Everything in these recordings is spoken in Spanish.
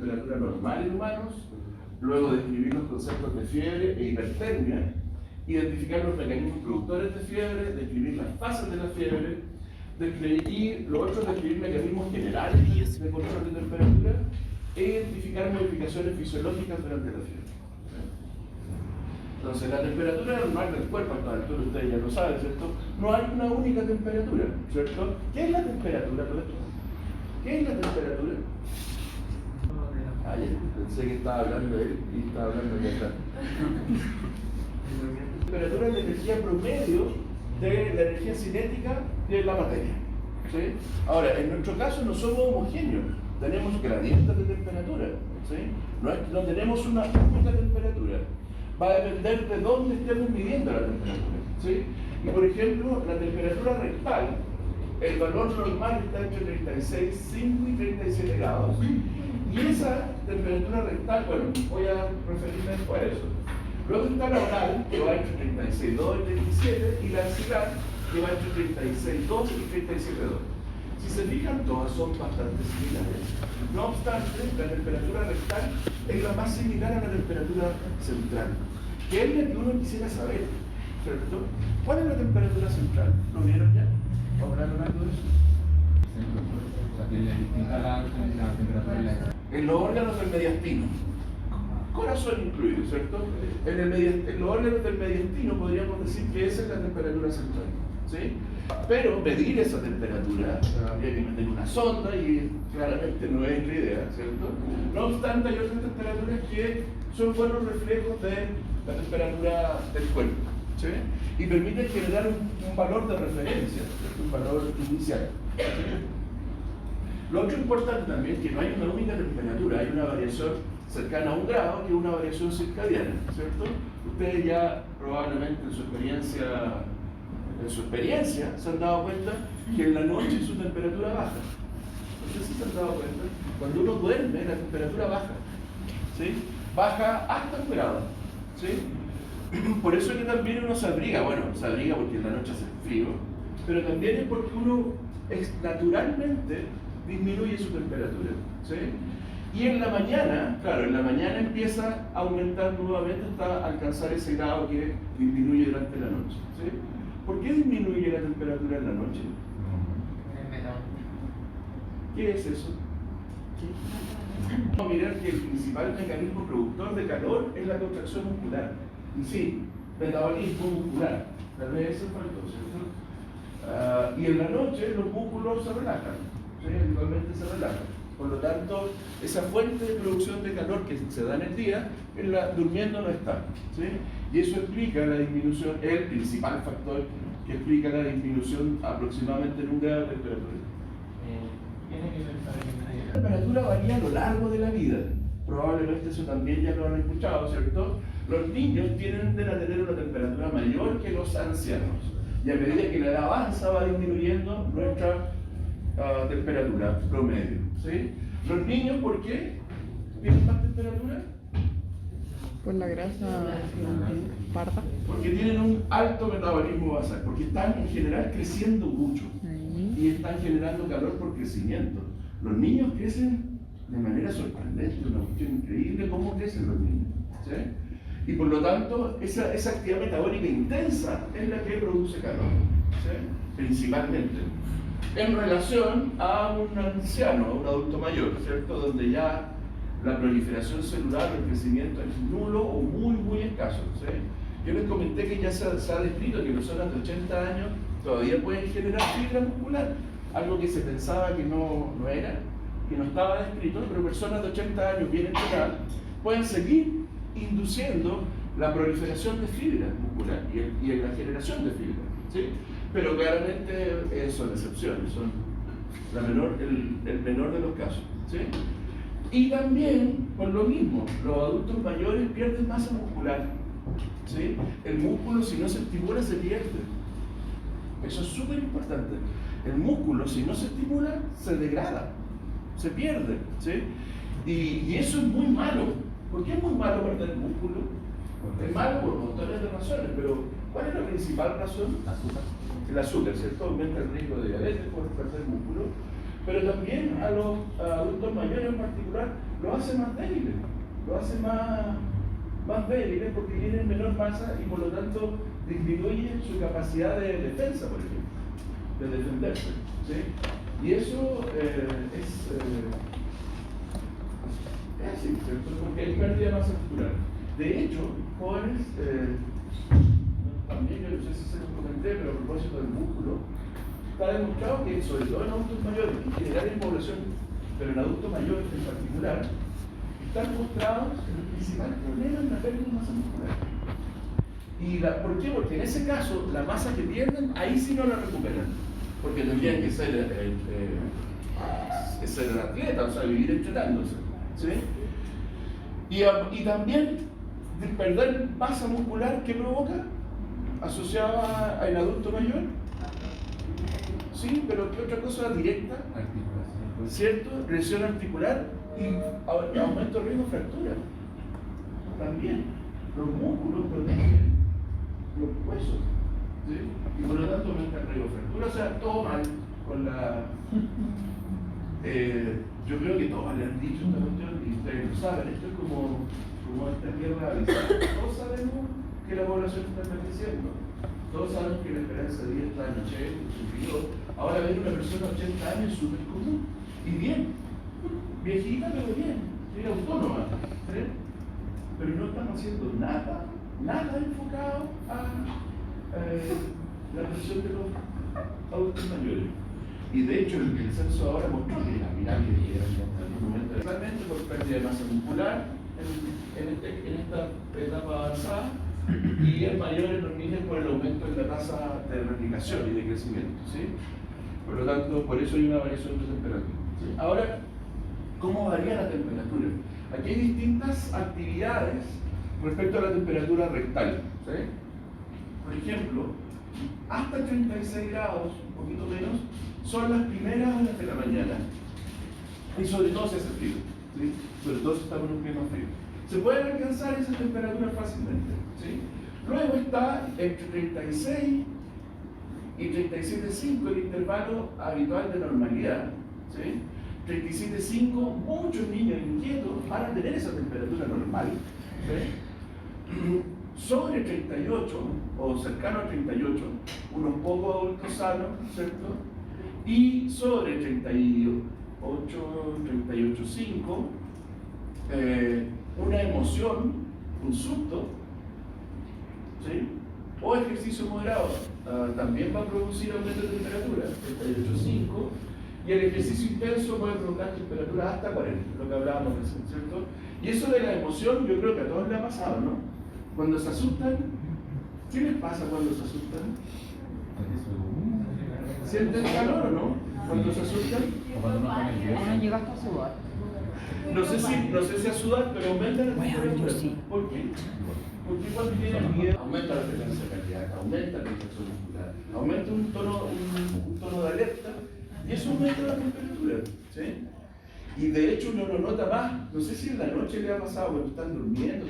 temperatura normal en humanos, luego describir los conceptos de fiebre e hipertermia, identificar los mecanismos productores de fiebre, describir las fases de la fiebre, y lo otro es describir mecanismos generales de control de temperatura e identificar modificaciones fisiológicas durante la fiebre. Entonces, la temperatura normal del cuerpo, a esta altura ustedes ya lo saben, ¿cierto? No hay una única temperatura, ¿cierto? ¿Qué es la temperatura? ¿Qué es la temperatura? Ayer pensé que estaba hablando de él y estaba hablando de acá. La temperatura es la energía promedio de la energía cinética de la materia, ¿sí? Ahora, en nuestro caso no somos homogéneos, tenemos gradientes de temperatura, ¿sí? No tenemos una única temperatura. Va a depender de dónde estemos midiendo la temperatura, ¿sí? Y por ejemplo, la temperatura rectal, el valor normal está entre 36,5 y 37 grados. Y esa temperatura rectal, bueno, voy a referirme después a eso. Luego está la oral, que va entre 36,2 y 37, y la axilar, que va entre 36,2 y 37,2. Si se fijan, todas son bastante similares. No obstante, la temperatura rectal es la más similar a la temperatura central, que es la que uno quisiera saber, ¿cierto? ¿Cuál es la temperatura central? ¿Lo vieron ya? ¿Hablaron algo de eso? En los órganos del mediastino, corazón incluido, ¿cierto? En los órganos del mediastino podríamos decir que esa es la temperatura central, ¿sí? Pero medir esa temperatura, habría que meter una sonda y claramente no es la idea, ¿cierto? No obstante, hay otras temperaturas que son buenos reflejos de la temperatura del cuerpo, ¿sí? Y permiten generar un valor de referencia, ¿cierto? Un valor inicial, ¿sí? Lo otro importante también es que no hay una única temperatura, hay una variación cercana a 1 grado, que es una variación circadiana, ¿cierto? Ustedes ya probablemente en su experiencia se han dado cuenta que en la noche su temperatura baja. ¿Ustedes se han dado cuenta? Cuando uno duerme, la temperatura baja, ¿sí? Baja hasta 1 grado, ¿sí? Por eso es que también uno se abriga, bueno, se abriga porque en la noche hace frío, pero también es porque uno naturalmente disminuye su temperatura, ¿sí? Y en la mañana, claro, en la mañana empieza a aumentar nuevamente hasta alcanzar ese grado que disminuye durante la noche, ¿sí? ¿Por qué disminuye la temperatura en la noche? ¿Qué es eso? Vamos a mirar que el principal mecanismo productor de calor es la contracción muscular. Y sí, metabolismo muscular. Tal vez eso faltó, ¿cierto? Y en la noche los músculos se relajan, ¿sí? Habitualmente se relajan. Por lo tanto, esa fuente de producción de calor que se da en el día, durmiendo no está, ¿sí? Y eso explica la disminución, el principal factor que explica la disminución aproximadamente en 1 grado de temperatura. La temperatura varía a lo largo de la vida. Probablemente eso también ya lo han escuchado, ¿cierto? Los niños tienden a tener una temperatura mayor que los ancianos. Y a medida que la edad avanza va disminuyendo nuestra temperatura promedio, ¿sí? Los niños, ¿por qué tienen más temperatura? Por la grasa parda. Porque tienen un alto metabolismo basal, porque están en general creciendo mucho y están generando calor por crecimiento. Los niños crecen de manera sorprendente, una cuestión increíble cómo crecen los niños, ¿sí? Y por lo tanto, esa actividad metabólica intensa es la que produce calor, ¿sí? Principalmente. En relación a un anciano, a un adulto mayor, ¿cierto? Donde ya la proliferación celular, el crecimiento es nulo o muy escaso, ¿sí? Yo les comenté que ya se ha descrito que personas de 80 años todavía pueden generar fibra muscular, algo que se pensaba que no era, que no estaba descrito, pero personas de 80 años bien entrenadas pueden seguir induciendo la proliferación de fibra muscular y la generación de fibra, ¿sí? Pero claramente son excepciones, son el menor de los casos, ¿sí? Y también, por lo mismo, los adultos mayores pierden masa muscular, ¿sí? El músculo, si no se estimula, se pierde. Eso es súper importante. El músculo, si no se estimula, se degrada, se pierde, ¿sí? Y eso es muy malo. ¿Por qué es muy malo perder músculo? Es malo por montones de razones, pero ¿cuál es la principal razón? El azúcar, ¿cierto? Aumenta el riesgo de diabetes por perder músculo, pero también a los adultos mayores en particular lo hace más débiles, lo hace más débiles porque tienen menor masa y por lo tanto disminuye su capacidad de defensa, por ejemplo, de defenderse. ¿Sí? Y eso es así, ¿cierto? Porque hay pérdida de masa muscular. De hecho, jóvenes, también yo no sé si se los comenté, pero a propósito del músculo, está demostrado que sobre todo en adultos mayores, en general en población, pero en adultos mayores en particular, están mostrados el principal problema en la pérdida de masa muscular. ¿Por qué? Porque en ese caso, la masa que pierden, ahí sí no la recuperan. Porque tendrían que ser atleta, o sea, vivir entrenándose. ¿Sí? Y también perder masa muscular, ¿qué provoca? Asociada al adulto mayor. Sí, pero ¿qué otra cosa directa? ¿Cierto? Lesión articular y aumento de riesgo de fractura. También los músculos protegen los huesos. ¿Sí? Y por lo tanto aumenta el riesgo de fractura. O sea, todo mal con la... yo creo que todos le han dicho esta cuestión y ustedes lo saben. Esto es como esta tierra avisada. Todos sabemos que la población está envejeciendo. Todos sabemos que la esperanza de vida está en 80, 82. Ahora ver una persona de 80 años es súper común. Y bien. Viejita, pero bien. Es autónoma. ¿Sí? Pero no estamos haciendo nada enfocado a la presión de los adultos mayores. Y de hecho, el censo ahora mostró que las pirámides llegan en algún momento, realmente por pérdida de masa muscular en esta etapa avanzada, y es mayor en los niños por el aumento en la tasa de replicación y de crecimiento. ¿Sí? Por lo tanto, por eso hay una variación de temperatura. ¿Sí? Ahora, ¿cómo varía la temperatura? Aquí hay distintas actividades respecto a la temperatura rectal. ¿Sí? Por ejemplo, hasta 36 grados, un poquito menos, son las primeras horas de la mañana. Y sobre todo si hace frío. ¿Sí? Sobre todo si estamos en un clima frío. Se pueden alcanzar esas temperaturas fácilmente. ¿Sí? Luego está entre 36 y 37,5 el intervalo habitual de normalidad. ¿Sí? 37,5, muchos niños inquietos van a tener esa temperatura normal. ¿Sí? Sobre 38 o cercano a 38, unos pocos adultos sanos, ¿cierto? Y sobre 38, 38,5, una emoción, un susto, ¿sí? O ejercicio moderado, también va a producir aumento de temperatura, 38,5, y el ejercicio intenso puede provocar temperaturas hasta 40, lo que hablábamos recién, ¿cierto? Y eso de la emoción yo creo que a todos les ha pasado, ¿no? Cuando se asustan, ¿qué les pasa cuando se asustan? ¿Sienten calor o no? Cuando se asustan. No llegaste a sudar. No sé si a sudar, pero aumenta la temperatura. ¿Por qué? Porque cuando tienen miedo, aumenta la frecuencia cardíaca, aumenta la contracción muscular, aumenta un tono de alerta y eso aumenta la temperatura. ¿Sí? Y de hecho uno lo nota más. No sé si en la noche le ha pasado cuando están durmiendo,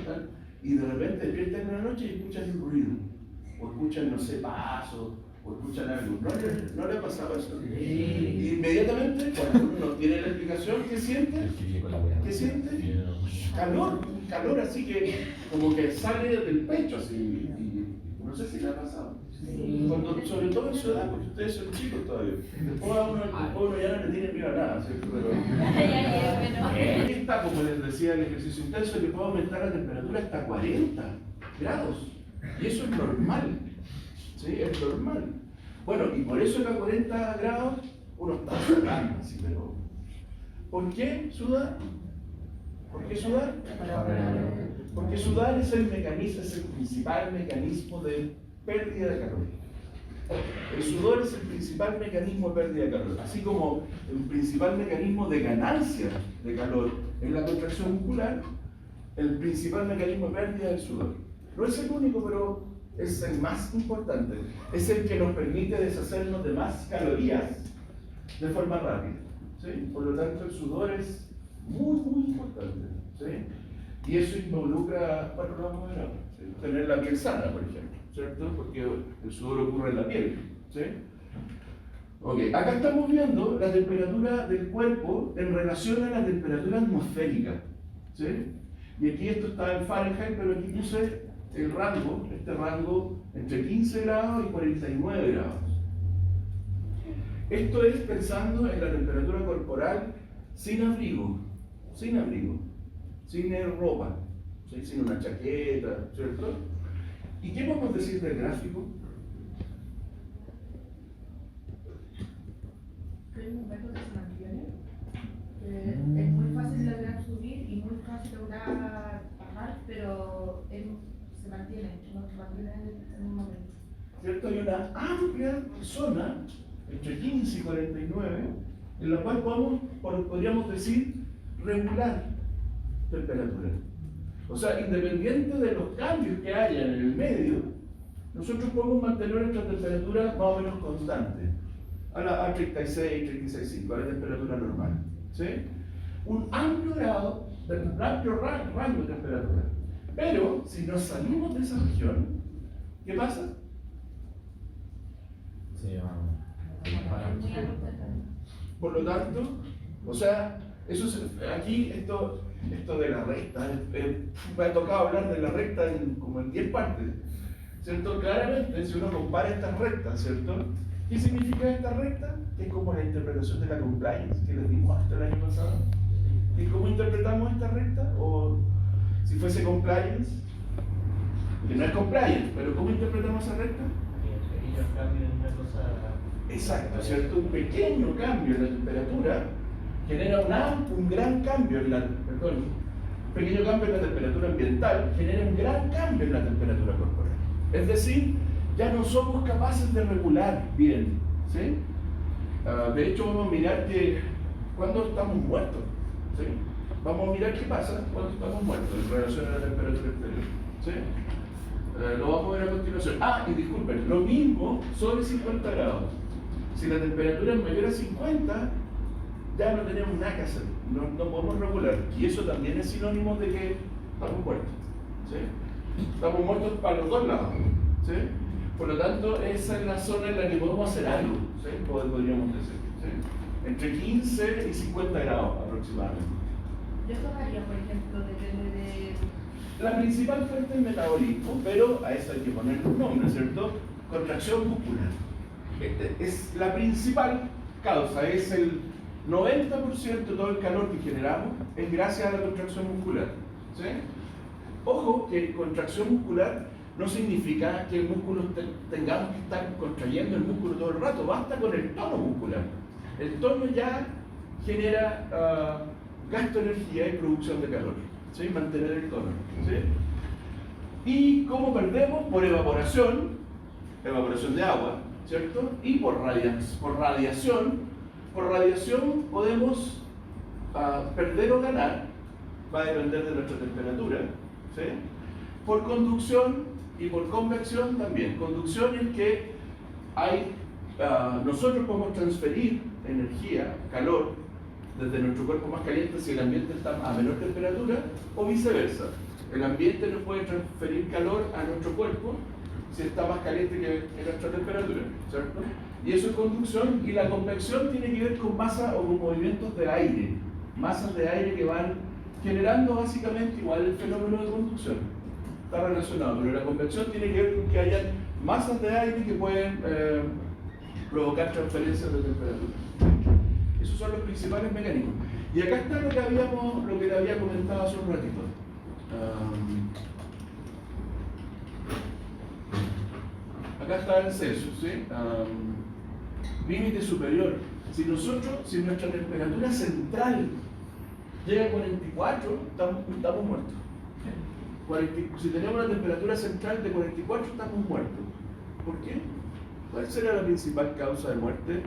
y de repente despiertan en la noche y escuchan un ruido, o escuchan, no sé, pasos, o escuchan algo. ¿No le ha pasado eso? Y inmediatamente, cuando uno tiene la explicación, ¿qué siente? ¿Qué siente? Calor, un calor así que como que sale del pecho, así. Y no sé si le ha pasado. Cuando, sobre todo en su edad, porque ustedes son chicos todavía. Después a uno ya no le tiene miedo a nada, ¿cierto? Pero aquí está, como les decía, el ejercicio intenso que puede aumentar la temperatura hasta 40 grados. Y eso es normal. ¿Sí? Es normal. Bueno, y por eso que a 40 grados uno está sudando, así, pero ¿por qué sudar? ¿Por qué sudar? Porque sudar es el principal mecanismo de pérdida de calor. El sudor es el principal mecanismo de pérdida de calor, así como el principal mecanismo de ganancia de calor en la contracción muscular, el principal mecanismo de pérdida del sudor. No es el único, pero es el más importante. Es el que nos permite deshacernos de más calorías de forma rápida. ¿Sí? Por lo tanto, el sudor es muy, muy importante. ¿Sí? Y eso involucra, bueno, lo vamos a ver ahora, ¿sí? Tener la piel sana, por ejemplo, ¿cierto? Porque el sudor ocurre en la piel. ¿Sí? Ok, acá estamos viendo la temperatura del cuerpo en relación a la temperatura atmosférica, ¿sí? Y aquí esto está en Fahrenheit, pero aquí puse el rango, este rango entre 15 grados y 49 grados. Esto es pensando en la temperatura corporal sin abrigo, sin ropa, ¿sí? Sin una chaqueta, ¿cierto? ¿Y qué podemos decir del gráfico? Que hay un método que se mantiene, que es muy fácil lograr subir y muy fácil lograr bajar, pero se mantiene en un momento. ¿Cierto? Hay una amplia zona entre 15 y 49 en la cual podríamos decir regular temperatura. O sea, independiente de los cambios que haya en el medio, nosotros podemos mantener nuestra temperatura más o menos constante a 36, 36,5, a la temperatura normal, ¿sí? Un amplio rango de temperatura. Pero si nos salimos de esa región, ¿qué pasa? Sí, Por lo tanto, o sea, aquí esto de la recta, me ha tocado hablar de la recta como en 10 partes, ¿cierto? Claramente, si uno compara estas rectas, ¿cierto? ¿Qué significa esta recta? Que es como la interpretación de la compliance que les dimos hasta el año pasado. ¿Y cómo interpretamos esta recta? O si fuese compliance, que no es compliance, pero ¿cómo interpretamos esa recta? Pequeños cambios en una cosa. Exacto, ¿cierto? Un pequeño cambio en la temperatura genera un gran cambio en un pequeño cambio en la temperatura ambiental genera un gran cambio en la temperatura corporal. Es decir, ya no somos capaces de regular bien, ¿sí? De hecho, vamos a mirar cuando estamos muertos, ¿sí? Vamos a mirar qué pasa cuando estamos muertos en relación a la temperatura exterior, ¿sí? Lo vamos a ver a continuación. Y disculpen, lo mismo sobre 50 grados. Si la temperatura es mayor a 50, ya no tenemos nada que hacer, no podemos regular. Y eso también es sinónimo de que estamos muertos, ¿sí? Estamos muertos para los dos lados, ¿sí? Por lo tanto, esa es la zona en la que podemos hacer algo, ¿sí? Podríamos decir, ¿sí? Entre 15 y 50 grados aproximadamente. ¿Y esto varía, por ejemplo, depende de...? La principal fuente es metabolismo, pero a eso hay que ponerle un nombre, ¿cierto? Contracción muscular. Es la principal causa, es el 90% de todo el calor que generamos es gracias a la contracción muscular, ¿sí? Ojo que contracción muscular no significa que el músculo tengamos que estar contrayendo el músculo todo el rato, basta con el tono muscular. El tono ya genera gasto de energía y producción de calor, ¿sí? Mantener el tono, ¿sí? ¿Y cómo perdemos? Por evaporación de agua, ¿cierto? Y por radiación. Por radiación podemos perder o ganar, va a depender de nuestra temperatura, ¿sí? Por conducción y por convección también. Conducción es que nosotros podemos transferir energía, calor, desde nuestro cuerpo más caliente si el ambiente está a menor temperatura, o viceversa. El ambiente nos puede transferir calor a nuestro cuerpo si está más caliente que nuestra temperatura, ¿cierto? Y eso es conducción, y la convección tiene que ver con masa o con movimientos de aire, masas de aire que van generando básicamente igual el fenómeno de conducción. Está relacionado, pero la convección tiene que ver con que haya masas de aire que pueden provocar transferencias de temperatura. Esos son los principales mecanismos. Y acá está lo que le había comentado hace un ratito. Acá está el Celsius, ¿sí? Límite superior. Si nuestra temperatura central llega a 44, estamos muertos. Si tenemos una temperatura central de 44, estamos muertos. ¿Por qué? ¿Cuál será la principal causa de muerte?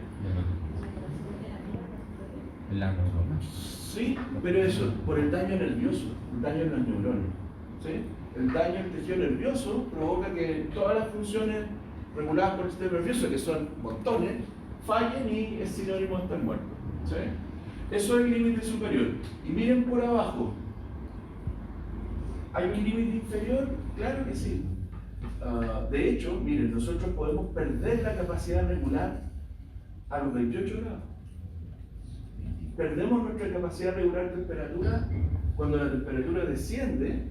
La neurona. Sí, pero eso, por el daño nervioso, el daño en las neuronas, ¿sí? El daño en el tejido nervioso provoca que todas las funciones reguladas por el sistema nervioso, que son montones, fallen y es sinónimo de estar muerto, ¿sí? Eso es el límite superior. Y miren por abajo, ¿hay un límite inferior? Claro que sí. De hecho, miren, nosotros podemos perder la capacidad de regular a los 28 grados. Perdemos nuestra capacidad de regular temperatura cuando la temperatura desciende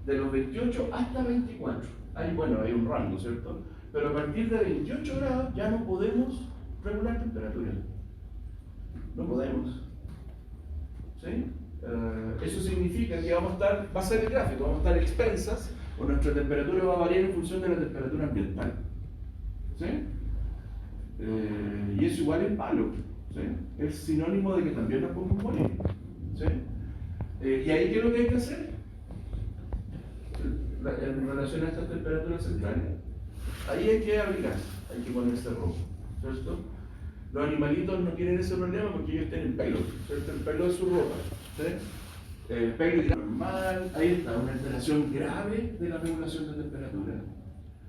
de los 28 hasta 24. Hay un rango, ¿cierto? Pero a partir de 28 grados ya no podemos regular temperatura. No podemos. ¿Sí? Eso significa que va a ser el gráfico, vamos a estar expensas o nuestra temperatura va a variar en función de la temperatura ambiental. ¿Sí? Y eso igual es malo. ¿Sí? Es sinónimo de que también nos podemos morir. ¿Sí? ¿Y ahí qué es lo que hay que hacer? En relación a estas temperaturas centrales, ahí hay que abrigarse, hay que ponerse ropa, ¿cierto? Los animalitos no tienen ese problema porque ellos tienen pelo, ¿cierto? El pelo es su ropa, ¿sí? El pelo es normal, ahí está, una alteración grave de la regulación de temperatura.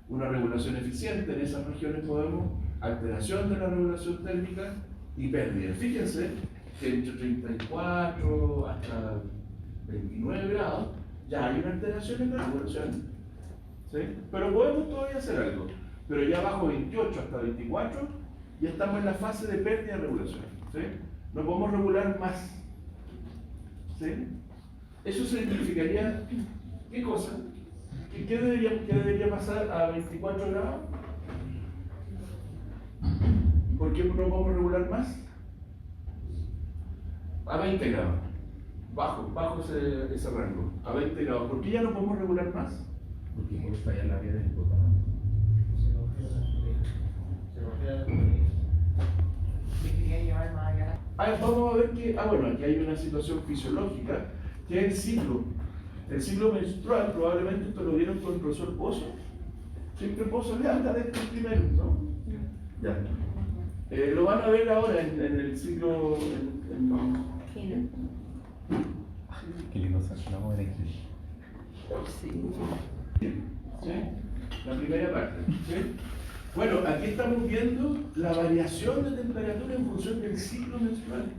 Una regulación eficiente en esas regiones podemos, alteración de la regulación térmica y pérdida. Fíjense que entre 34 hasta 29 grados ya hay una alteración en la regulación. ¿Sí? Pero podemos todavía hacer algo. Pero ya bajo 28 hasta 24 ya estamos en la fase de pérdida de regulación. ¿Sí? No podemos regular más. ¿Sí? Eso significaría, ¿qué cosa? ¿Qué debería pasar a 24 grados? ¿Por qué no podemos regular más? A 20 grados. Bajo ese rango, a 20 grados. ¿Por qué ya no podemos regular más? Porque puede fallar la vía del hipotálamo. Se congela la tubería. Me quería llevar más allá. Vamos a ver que, aquí hay una situación fisiológica, que es el ciclo. El ciclo menstrual, probablemente esto lo vieron con el profesor Pozo. Siempre Pozo le habla de esto primero, ¿no? Ya. Lo van a ver ahora en el ciclo. Qué lindo sonamos de aquí. ¿Sí? La primera parte. ¿Sí? Bueno, aquí estamos viendo la variación de temperatura en función del ciclo menstrual.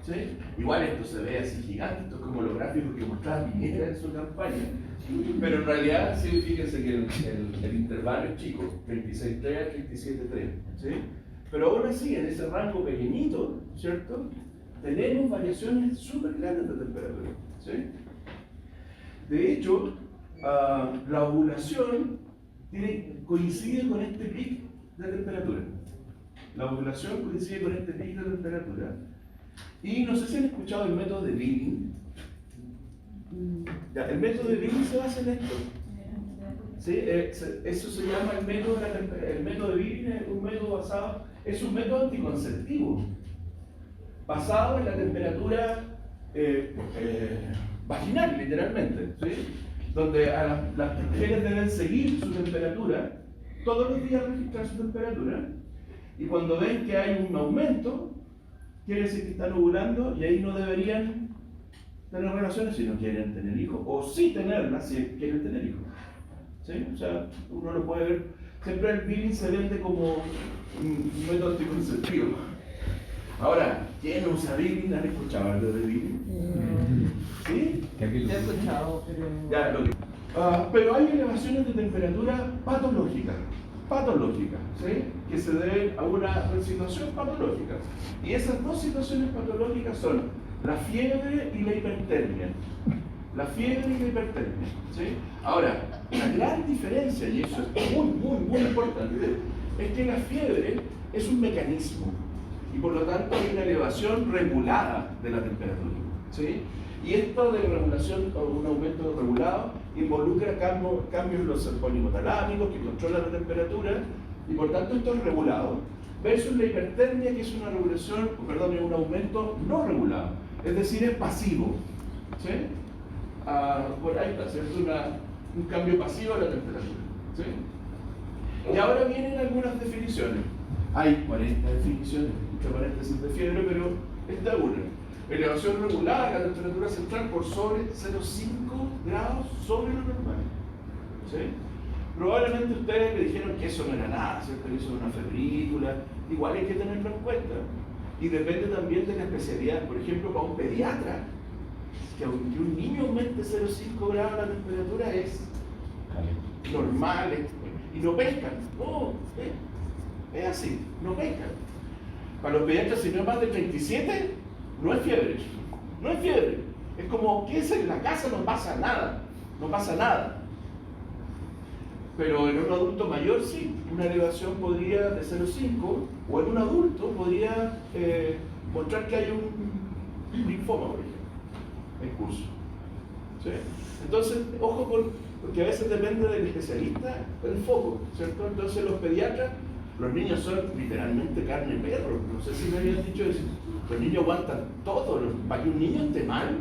¿Sí? Igual esto se ve así gigante, esto es como los gráficos que mostraba Piñera en su campaña. Pero en realidad, sí, fíjense que el intervalo es chico, 26.3 a 37.3. ¿Sí? Pero aún así, en ese rango pequeñito, ¿cierto? Tenemos variaciones súper grandes de temperatura. ¿Sí? De hecho, la ovulación coincide con este pico de temperatura. La ovulación coincide con este pico de temperatura. Y no sé si han escuchado el método de Billing. Ya, el método de Billing se basa en esto. ¿Sí? Eso se llama el método de Billing, es un método anticonceptivo basado en la temperatura vaginal, literalmente, ¿sí? Donde las mujeres deben seguir su temperatura, todos los días registrar su temperatura, y cuando ven que hay un aumento, quiere decir que están ovulando y ahí no deberían tener relaciones si no quieren tener hijos, o sí tenerlas si quieren tener hijos. ¿Sí? O sea, uno lo puede ver, siempre el Billing se vende como un método anticonceptivo. Ahora, ¿quién usa Billing? ¿Han escuchado algo de Billing? ¿Sí? Lo he escuchado, pero... Ya, pero hay elevaciones de temperatura patológicas, ¿sí? Que se deben a una situación patológica. Y esas dos situaciones patológicas son la fiebre y la hipertermia. La fiebre y la hipertermia, ¿sí? Ahora, la gran diferencia, y eso es muy importante, es que la fiebre es un mecanismo y por lo tanto hay una elevación regulada de la temperatura, ¿sí? Y esto de regulación o un aumento regulado involucra cambios en los polipotalámicos que controlan la temperatura y por tanto esto es regulado. Versus la hipertermia, que es una regulación, es un aumento no regulado, es decir, es pasivo, ¿sí? Bueno, ahí está, ¿cierto? Un cambio pasivo de la temperatura, ¿sí? Y ahora vienen algunas definiciones. Hay 40 definiciones, muchas paréntesis de fiebre, pero esta es una. Elevación regular de la temperatura central por sobre 0,5 grados sobre lo normal. ¿Sí? Probablemente ustedes me dijeron que eso no era nada, ¿cierto? Que eso era una febrícula. Igual hay que tenerlo en cuenta. Y depende también de la especialidad. Por ejemplo, para un pediatra, que aunque un niño aumente 0,5 grados la temperatura es normal y no pescan. No, es así, no pescan. Para los pediatras, si no es más de 37, no es fiebre. No es fiebre. Es como, quédese en la casa, no pasa nada. No pasa nada. Pero en un adulto mayor sí, una elevación podría de 0,5, o en un adulto podría mostrar que hay un linfoma, por ejemplo, en curso. ¿Sí? Entonces, ojo porque a veces depende del especialista el foco, ¿cierto? Entonces los pediatras, los niños son literalmente carne de perro. No sé si me habían dicho eso. Los niños aguantan todo. Para que un niño esté mal,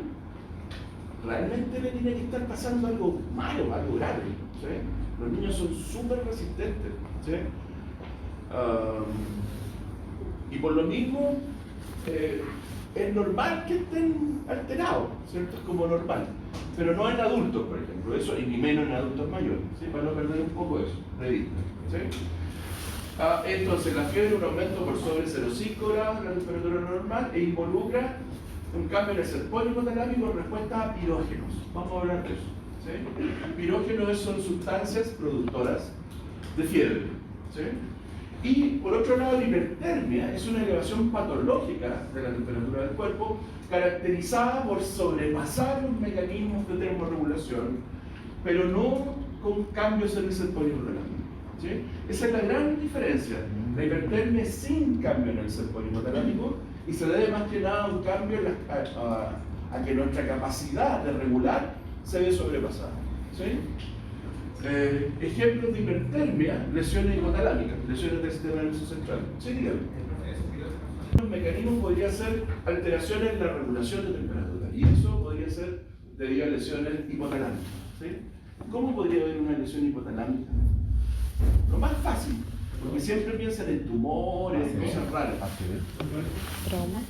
realmente le tiene que estar pasando algo malo, algo grave. ¿Sí? Los niños son súper resistentes. ¿Sí? Y por lo mismo, es normal que estén alterados, ¿cierto? Es como normal. Pero no en adultos, por ejemplo, eso, y ni menos en adultos mayores, ¿sí? Para no perder un poco eso, de vista. ¿Sí? Entonces, la fiebre es un aumento por sobre 0,5 grados, la temperatura normal, e involucra un cambio en el serpón hipotalámico en respuesta a pirógenos. Vamos a hablar de eso. ¿Sí? Pirógenos son sustancias productoras de fiebre. ¿Sí? Y por otro lado, la hipertermia es una elevación patológica de la temperatura del cuerpo caracterizada por sobrepasar los mecanismos de termorregulación, pero no con cambios en el serpón hipotalámico. ¿Sí? Esa es la gran diferencia. La hipertermia es sin cambio en el serpón hipotalámico y se debe más que nada a un cambio a que nuestra capacidad de regular se ve sobrepasada. ¿Sí? Ejemplos de hipertermia, lesiones hipotalámicas, lesiones del sistema nervioso central. Sí, dígame. Un mecanismo podría ser alteraciones en la regulación de temperatura y eso podría ser debido a lesiones hipotalámicas. ¿Sí? ¿Cómo podría haber una lesión hipotalámica? Lo más fácil, porque siempre piensan en tumores, cosas raras. Trauma.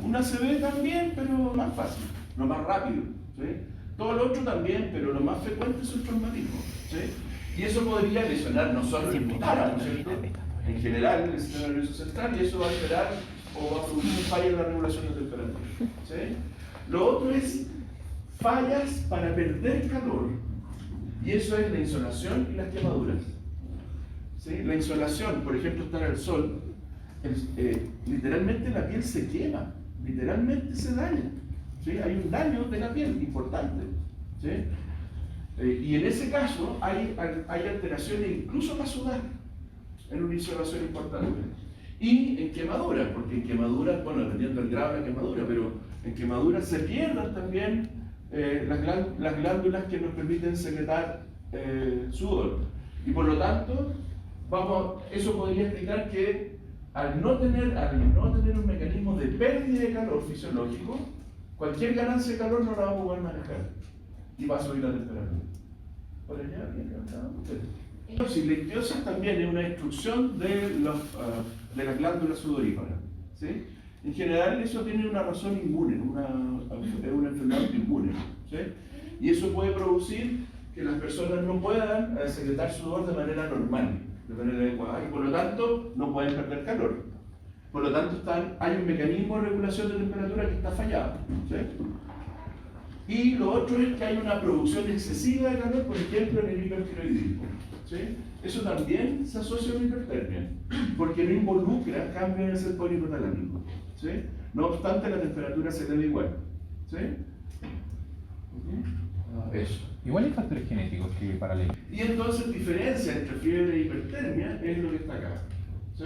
Una ACV también, pero más fácil, lo más rápido. ¿Sí? Todo lo otro también, pero lo más frecuente es el traumatismo. ¿Sí? Y eso podría lesionar no solo el hipotálamo, ¿cierto? En general, el sistema nervioso central, y eso va a alterar o va a producir un fallo en la regulación de temperatura. ¿Sí? Lo otro es fallas para perder calor. Y eso es la insolación y las quemaduras. ¿Sí? La insolación, por ejemplo, estar al sol, literalmente la piel se quema, literalmente se daña. ¿Sí? Hay un daño de la piel importante. ¿Sí? Y en ese caso hay alteraciones incluso para sudar, en una insolación importante. Y en quemaduras, porque en quemaduras, bueno, dependiendo del grado de la quemadura, pero en quemaduras se pierden también las glándulas que nos permiten secretar sudor. Y por lo tanto, eso podría explicar que al no tener un mecanismo de pérdida de calor fisiológico, cualquier ganancia de calor no la va a poder manejar y va a subir la temperatura. ¿Por allá bien levantado? Sí. La ictiosis también es una destrucción de las glándulas sudoríparas. ¿Sí? En general eso tiene una razón inmune, es una enfermedad autoinmune. ¿Sí? Y eso puede producir que las personas no puedan secretar sudor de manera normal, de manera adecuada, y por lo tanto no pueden perder calor. Por lo tanto hay un mecanismo de regulación de temperatura que está fallado. ¿Sí? Y lo otro es que hay una producción excesiva de calor, por ejemplo, en el hipertiroidismo. ¿Sí? Eso también se asocia a una hipertermia, porque no involucra cambios en el serpón hipotalámico. ¿Sí? No obstante, la temperatura se eleva igual. ¿Sí? Eso. Igual hay factores genéticos que para la Y entonces, diferencia entre fiebre e hipertermia es lo que está acá. ¿Sí?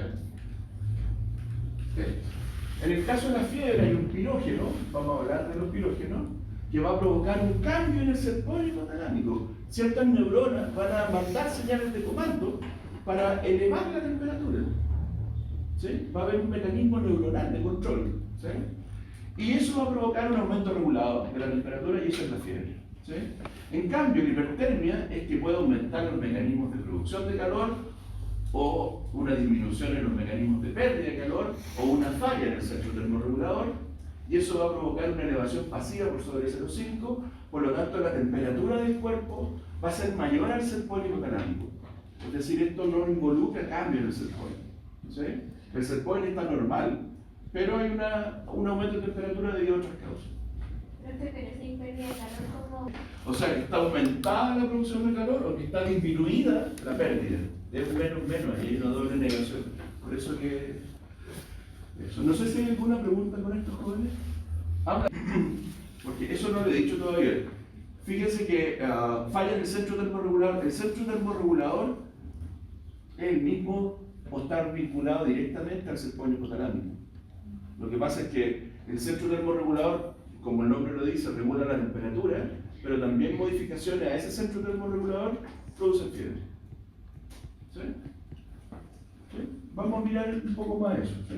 En el caso de la fiebre hay un pirógeno, vamos a hablar de los pirógenos, que va a provocar un cambio en el serpón hipotalámico. Ciertas neuronas van a mandar señales de comando para elevar la temperatura. ¿Sí? Va a haber un mecanismo neuronal de control. ¿Sí? Y eso va a provocar un aumento regulado de la temperatura y eso es la fiebre. ¿Sí? En cambio, la hipertermia es que puede aumentar los mecanismos de producción de calor o una disminución en los mecanismos de pérdida de calor o una falla en el centro termorregulador y eso va a provocar una elevación pasiva por sobre 0,5, por lo tanto la temperatura del cuerpo va a ser mayor al serpón hipotalámico. Es decir, esto no involucra cambio en el serpón. ¿Sí? El serpón está normal, pero hay un aumento de temperatura debido a otras causas. Pero sin pérdida de calor como... O sea, que está aumentada la producción de calor o que está disminuida la pérdida. Es menos, ahí hay una doble negación. Por eso que... Eso. No sé si hay alguna pregunta con estos jóvenes. Habla. Porque eso no lo he dicho todavía. Fíjense que falla en el centro termorregulador. El centro termorregulador es el mismo o está vinculado directamente al cerebro hipotalámico. Lo que pasa es que el centro termorregulador, como el nombre lo dice, regula la temperatura, pero también modificaciones a ese centro termorregulador producen fiebre. ¿Sí? ¿Sí? Vamos a mirar un poco más eso. ¿Sí?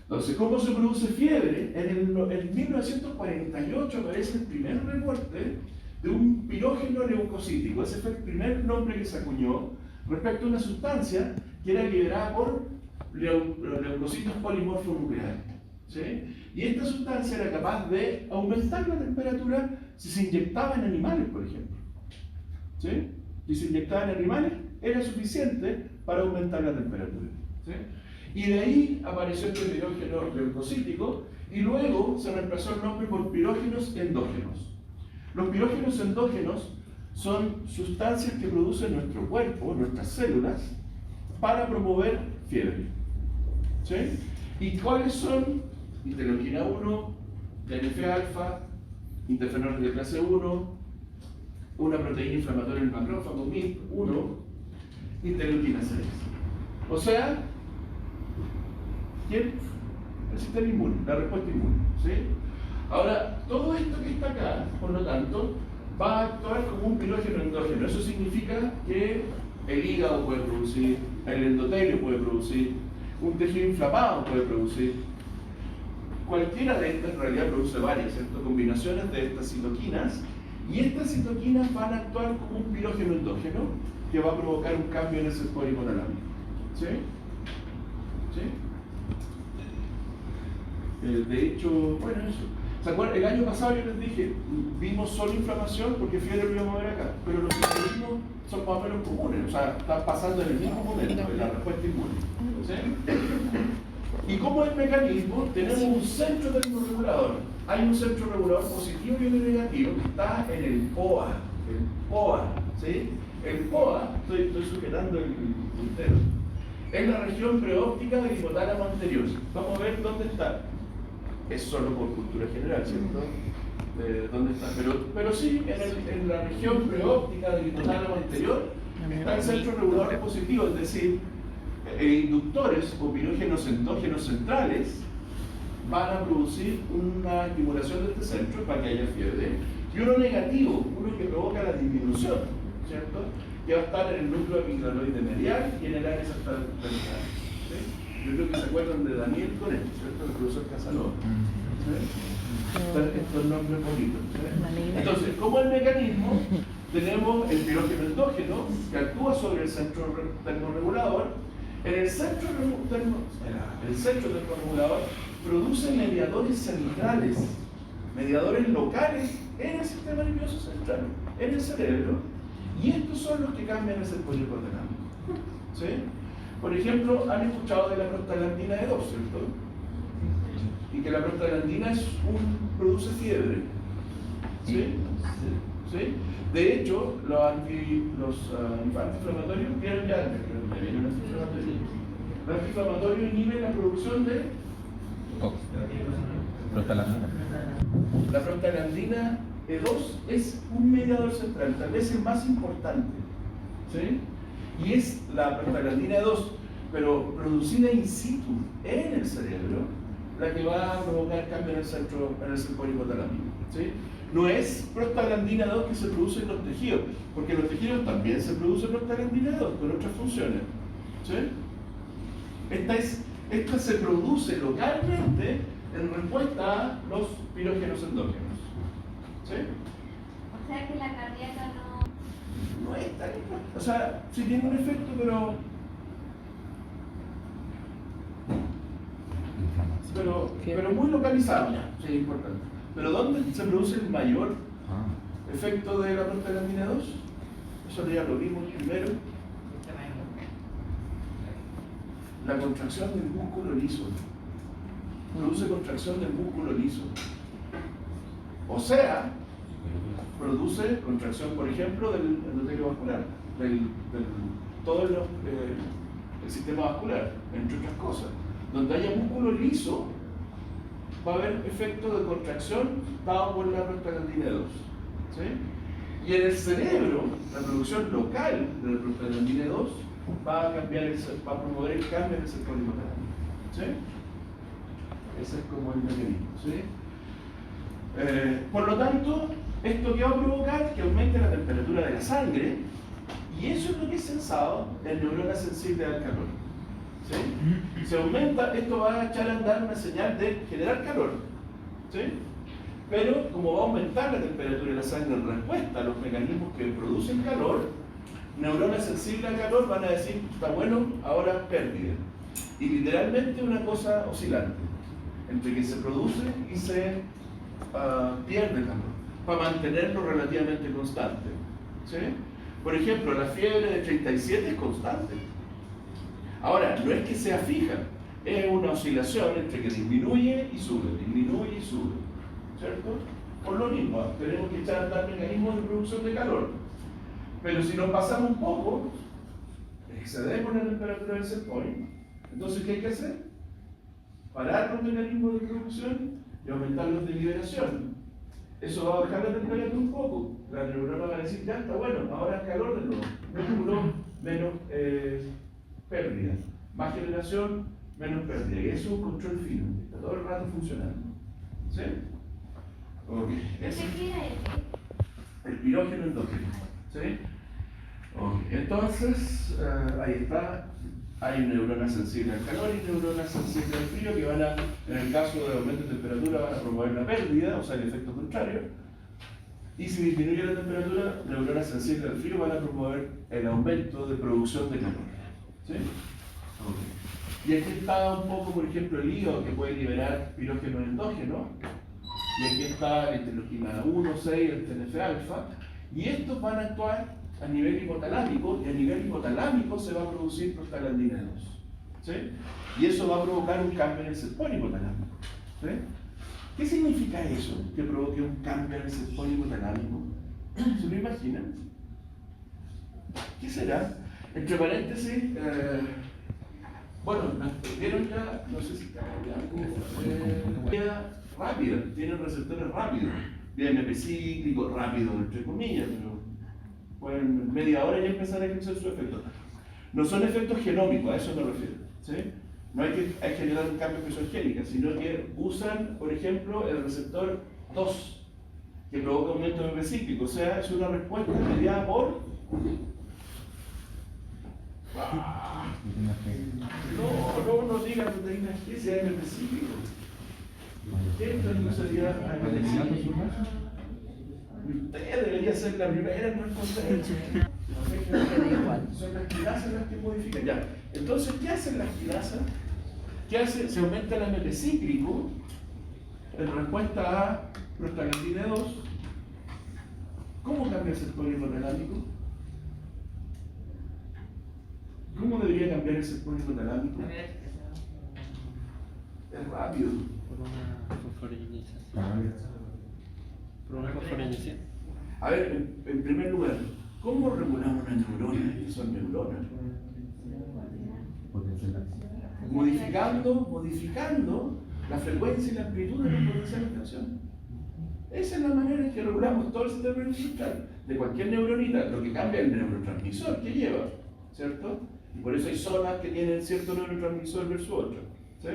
Entonces, ¿cómo se produce fiebre? En 1948 aparece el primer reporte de un pirógeno leucocítico. Ese fue el primer nombre que se acuñó respecto a una sustancia que era liberada por leucocitos polimorfos nucleares. ¿Sí? Y esta sustancia era capaz de aumentar la temperatura si se inyectaba en animales, por ejemplo. ¿Sí? Si se inyectaba en animales, era suficiente para aumentar la temperatura. ¿Sí? Y de ahí apareció este pirógeno leucocítico y luego se reemplazó el nombre por pirógenos endógenos. Los pirógenos endógenos son sustancias que produce nuestro cuerpo, nuestras células, para promover fiebre. ¿Sí? ¿Y cuáles son? Interleuquina 1, TNF-alfa, interferones de clase 1, una proteína inflamatoria en el macrófago, MIP1, interleuquina 6. O sea, ¿quién? El sistema inmune, la respuesta inmune. ¿Sí? Ahora, todo esto que está acá, por lo tanto, va a actuar como un pirógeno endógeno. Eso significa que el hígado puede producir, el endotelio puede producir, un tejido inflamado puede producir. Cualquiera de estas en realidad produce varias, ¿cierto? Combinaciones de estas citoquinas, y estas citoquinas van a actuar como un pirógeno endógeno que va a provocar un cambio en ese cerebro hipotalámico. ¿Sí? ¿Sí? De hecho, bueno, eso. ¿Se acuerdan? El año pasado yo les dije, vimos solo inflamación porque fiebre lo íbamos a ver acá, pero los mecanismos son más o menos comunes, o sea, están pasando en el mismo momento, en la respuesta inmune. ¿Sí? ¿Y cómo es el mecanismo? Tenemos un centro termorregulador. Hay un centro regulador positivo y uno negativo que está en el POA. El POA, ¿sí? El POA, estoy sujetando el puntero, es la región preóptica del hipotálamo anterior. Vamos a ver dónde está. Es solo por cultura general, ¿cierto? ¿Dónde está? Pero sí, en la región preóptica del hipotálamo anterior está el centro regulador positivo, es decir, inductores o pirógenos endógenos centrales van a producir una estimulación de este centro para que haya fiebre, y uno negativo, uno que provoca la disminución, ¿cierto? Que va a estar en el núcleo epigloide medial y en el área central ventral. ¿Sí? Yo creo que se acuerdan de Daniel con esto, ¿cierto? El profesor Casanova. ¿Sí? Estos nombres bonitos. ¿Sí? Entonces, como el mecanismo, tenemos el pirógeno endógeno que actúa sobre el centro termorregulador. En el centro termorregulador produce mediadores centrales, mediadores locales en el sistema nervioso central, en el cerebro, y estos son los que cambian ese cerebro hipotalámico. ¿Sí? Por ejemplo, han escuchado de la prostaglandina E2, ¿cierto? Y que la prostaglandina produce fiebre. ¿Sí? ¿Sí? De hecho, los antiinflamatorios vieron ya, los antiinflamatorios inhiben la producción de prostaglandina. La prostaglandina E2 es un mediador central, tal vez el más importante. ¿Sí? Y es la prostaglandina E2, pero producida in situ en el cerebro, la que va a provocar cambio en el centro hipotalámico. ¿Sí? No es prostaglandina 2 que se produce en los tejidos, porque en los tejidos también se produce prostaglandina 2 con otras funciones. ¿Sí? Esta se produce localmente en respuesta a los pirógenos endógenos. ¿Sí? O sea que la cardíaca no es tan importante. O sea, sí tiene un efecto, pero muy localizado. Sí, es importante. Pero ¿dónde se produce el mayor efecto de la prostaglandina 2? Eso ya lo vimos primero. La contracción del músculo liso. Produce contracción del músculo liso. O sea, produce contracción, por ejemplo, del endotelio vascular, todos los el sistema vascular, entre otras cosas. Donde haya músculo liso, va a haber efecto de contracción dado por la prostaglandina 2. ¿Sí? Y en el cerebro, la producción local de la prostaglandina 2 va a promover el cambio en el sector hipotalámico. ¿Sí? Ese es como el mecanismo. ¿Sí? Por lo tanto, esto que va a provocar que aumente la temperatura de la sangre, y eso es lo que es sensado en neuronas sensibles al calor. ¿Sí? Si aumenta, esto va a echar a andar una señal de generar calor. ¿Sí? Pero como va a aumentar la temperatura de la sangre en respuesta a los mecanismos que producen calor, neuronas sensibles al calor van a decir, está bueno, ahora pérdida. Y literalmente una cosa oscilante, entre que se produce y se pierde calor, para mantenerlo relativamente constante. ¿Sí? Por ejemplo, la fiebre de 37 es constante. Ahora, no es que sea fija, es una oscilación entre que disminuye y sube, ¿cierto? Por lo mismo, tenemos que echar a andar mecanismos de producción de calor. Pero si nos pasamos un poco, excedemos la temperatura del set point, entonces ¿qué hay que hacer? Parar los mecanismos de producción y aumentar los de liberación. Eso va a bajar la temperatura un poco. La neurona va a decir, ya está bueno, ahora es calor de nuevo. Músculo, menos pérdida. Más generación, menos pérdida. Y eso es un control fino. Está todo el rato funcionando. ¿Sí? Ok. ¿Qué era ese? El pirógeno endógeno. ¿Sí? Ok. Entonces, ahí está. Hay neuronas sensibles al calor y neuronas sensibles al frío que van a, en el caso de aumento de temperatura, van a promover la pérdida, o sea, el efecto contrario. Y si disminuye la temperatura, neuronas sensibles al frío van a promover el aumento de producción de calor. ¿Sí? Okay. Y aquí está un poco, por ejemplo, el hígado que puede liberar pirógeno endógeno. Y aquí está la interleuquina 1, 6, el TNF-alfa. Y estos van a actuar a nivel hipotalámico, y a nivel hipotalámico se va a producir prostaglandina 2. ¿Sí? Y eso va a provocar un cambio en el set point hipotalámico. ¿Sí? ¿Qué significa eso? Que provoque un cambio en el set point hipotalámico. ¿Se lo imaginan? ¿Qué será? Entre paréntesis, bueno, vieron ya, no sé si está ya, rápida, tienen receptores rápidos, de MP cíclico, rápido, entre comillas, pero pueden media hora ya empezar a ejercer su efecto. No son efectos genómicos, a eso me refiero. ¿Sí? No hay que generar un cambio fisiogénico, sino que usan, por ejemplo, el receptor 2, que provoca aumento de MP cíclico, o sea, es una respuesta mediada por... No digan proteínas G, sea MP cíclico. Esto no sería usted debería ser la primera en responder. Son las quinasas las que modifican. Ya. Entonces, ¿qué hacen las quinasas? ¿Qué hace? Se aumenta el MP cíclico en respuesta a prostaglandina 2. ¿Cómo cambia el sector hipotalámico? ¿Cómo debería cambiar el sector hipotalámico? Es rápido. Por una fosforilinización. Por una fosforilinización. A ver, en primer lugar, ¿cómo regulamos las neuronas? ¿Qué son neuronas? Modificando la frecuencia y la amplitud de la potencial de acción. Esa es la manera en que regulamos todo el sistema nervioso central. De cualquier neuronita, lo que cambia es el neurotransmisor que lleva, ¿cierto? Y por eso hay zonas que tienen cierto neurotransmisor versus otro. ¿Sí?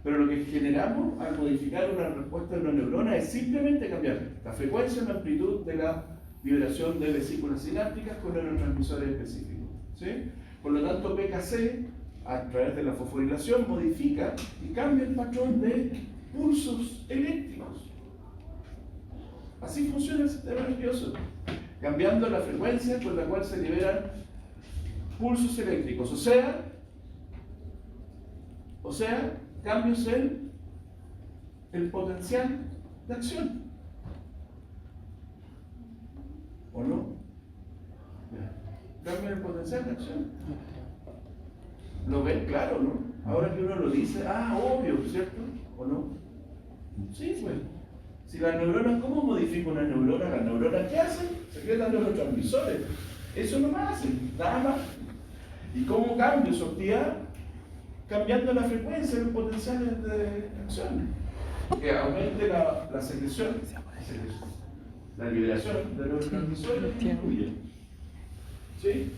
Pero lo que generamos al modificar una respuesta de una neurona es simplemente cambiar la frecuencia y la amplitud de la vibración de vesículas sinápticas con neurotransmisores específicos. ¿Sí? Por lo tanto, PKC, a través de la fosforilación, modifica y cambia el patrón de pulsos eléctricos. Así funciona el sistema nervioso, cambiando la frecuencia con la cual se liberan pulsos eléctricos, o sea, cambios en el potencial de acción. ¿O no? Cambio en el potencial de acción. ¿Lo ven claro, no? Ahora que uno lo dice, obvio, ¿cierto? ¿O no? Sí, pues. Si las neuronas, ¿cómo modifica una neurona? Las neuronas, ¿qué hacen? Secretan neurotransmisores. Eso no más hacen, nada más. ¿Y cómo cambio su actividad? Cambiando la frecuencia de los potenciales de acción. Que aumente la secreción, la liberación de los neurotransmisores que incluye. ¿Sí?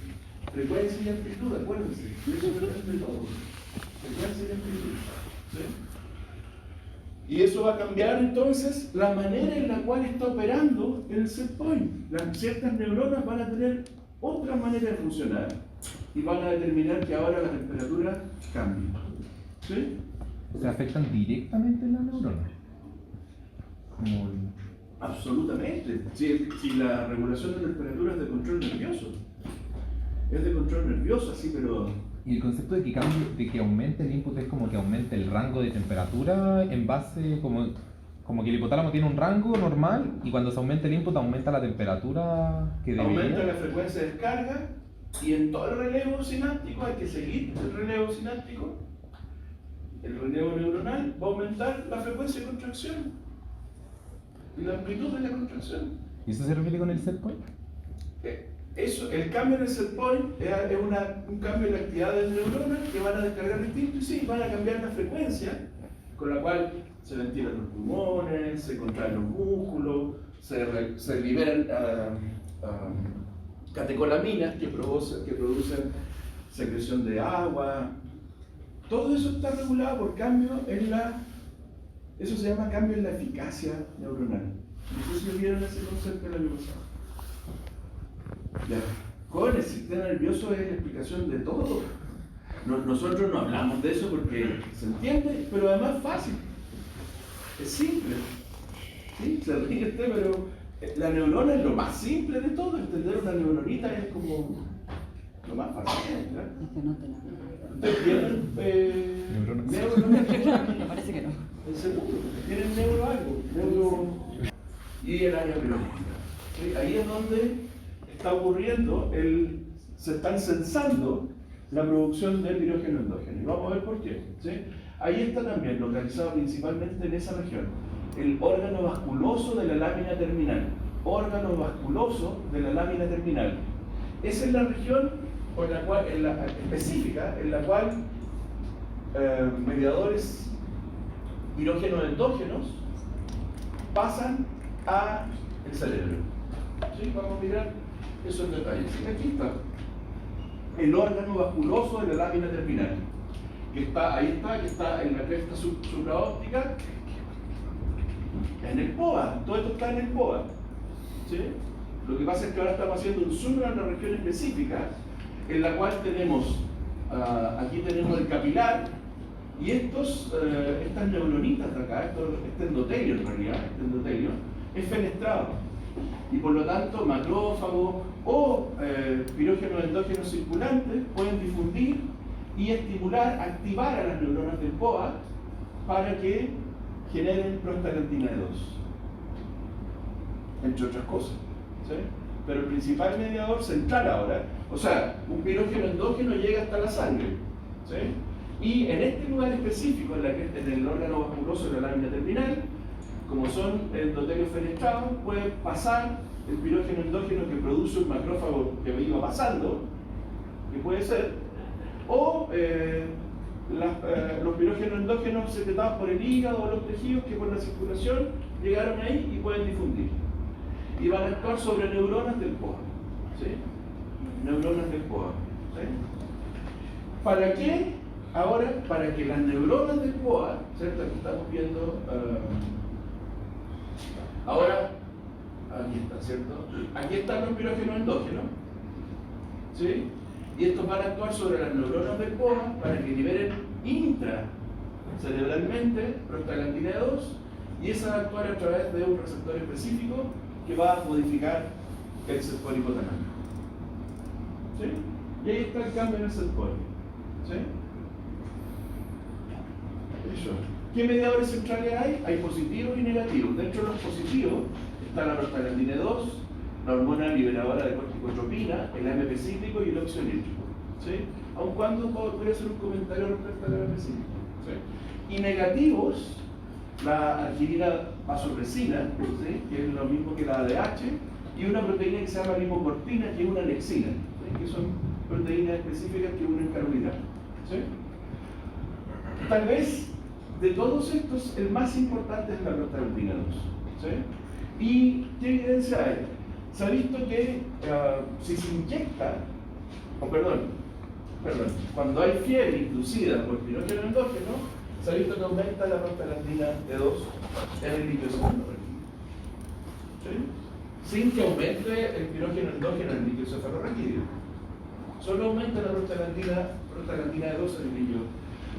Frecuencia y amplitud, acuérdense. Eso depende de todo. Frecuencia y amplitud. ¿Sí? Y eso va a cambiar entonces la manera en la cual está operando el set point. Ciertas neuronas van a tener otra manera de funcionar y van a determinar que ahora la temperatura cambia. ¿Sí? ¿Se afectan directamente las neuronas? Como Absolutamente. Si la regulación de temperatura es de control nervioso. Es de control nervioso, así, pero... Y el concepto de que cambie, de que aumente el input es como que aumente el rango de temperatura en base, como que el hipotálamo tiene un rango normal y cuando se aumenta el input aumenta la temperatura que debería. Aumenta la frecuencia de descarga y en todo el relevo sináptico hay que seguir el relevo sináptico. El relevo neuronal va a aumentar la frecuencia de contracción y la amplitud de la contracción. ¿Y eso se repite con el set point? Eso, el cambio en el set point es un cambio en la actividad de neuronas que van a descargar distinto y sí, van a cambiar la frecuencia con la cual se ventilan los pulmones, se contraen los músculos, se liberan catecolaminas que producen secreción de agua. Todo eso está regulado por cambio eso se llama cambio en la eficacia neuronal. No sé si vieron ese concepto el año pasado. Ya. Con el sistema nervioso es la explicación de todo. Nosotros no hablamos de eso porque se entiende, pero además es fácil. Es simple. ¿Sí? Se ríe usted, pero la neurona es lo más simple de todo. Entender una neuronita es como lo más fácil. ¿Verdad? ¿Ustedes tienen neuro? Parece que no. El segundo, tienen neuro algo, y el área biológica. ¿Sí? Ahí es donde está ocurriendo, se están censando la producción del pirógeno endógeno. Y vamos a ver por qué. ¿Sí? Ahí está también localizado principalmente en esa región el órgano vasculoso de la lámina terminal. Órgano vasculoso de la lámina terminal. Esa es la región específica en la cual mediadores pirógenos endógenos pasan al cerebro. ¿Sí? Vamos a mirar eso en detalle. ¿Sí? Aquí está el órgano vasculoso de la lámina terminal, que está en la cresta supraóptica, en el POA. Todo esto está en el POA. ¿Sí? Lo que pasa es que ahora estamos haciendo un zoom en una región específica en la cual tenemos, aquí tenemos el capilar y estas neuronitas de acá, este endotelio en realidad, es fenestrado. Y por lo tanto, macrófagos o pirógenos endógenos circulantes pueden difundir y estimular, activar a las neuronas del POA para que generen prostaglandina 2, entre otras cosas. ¿Sí? Pero el principal mediador central ahora, o sea, un pirógeno endógeno llega hasta la sangre. ¿Sí? Y en este lugar específico, en el órgano vasculoso de la lámina terminal, como son endotelios fenestrados, puede pasar el pirógeno endógeno que produce un macrófago que iba pasando, que puede ser, o los pirógenos endógenos secretados por el hígado o los tejidos que por la circulación llegaron ahí y pueden difundir. Y van a actuar sobre neuronas del POA. ¿Sí? Neuronas del POA. ¿Sí? ¿Para qué? Ahora, para que las neuronas del POA, ¿cierto? Aquí estamos viendo, ahora, aquí está, ¿cierto? Aquí están los pirógenos endógenos, ¿sí? Y estos van a actuar sobre las neuronas del POA para que liberen intracerebralmente prostaglandina 2 y esa va a actuar a través de un receptor específico que va a modificar el set-point hipotalámico. ¿Sí? Y ahí está el cambio en el set-point. ¿Sí? Eso. ¿Qué mediadores centrales hay? Hay positivos y negativos. Dentro de los positivos está la prostaglandina 2, la hormona liberadora de corticotropina, el AMP cíclico y el óxido nítrico. ¿Sí? Aun cuando voy a hacer un comentario respecto al AMP cíclico. ¿Sí? Y negativos, la arginina vasopresina, ¿sí? Que es lo mismo que la ADH, y una proteína que se llama lipocortina, que es una lexina, ¿sí? Que son proteínas específicas que unen carbohidratos. ¿Sí? Tal vez de todos estos, el más importante es la prostaglandina 2. ¿Sí? ¿Y qué evidencia hay? Se ha visto que si se inyecta, cuando hay fiebre inducida por pirógeno endógeno, se ha visto que aumenta la prostaglandina D2 en el líquido cefalorraquídeo. ¿Sí? Sin que aumente el pirógeno endógeno en el líquido cefalorraquídeo. Solo aumenta la prostaglandina D2 en el líquido.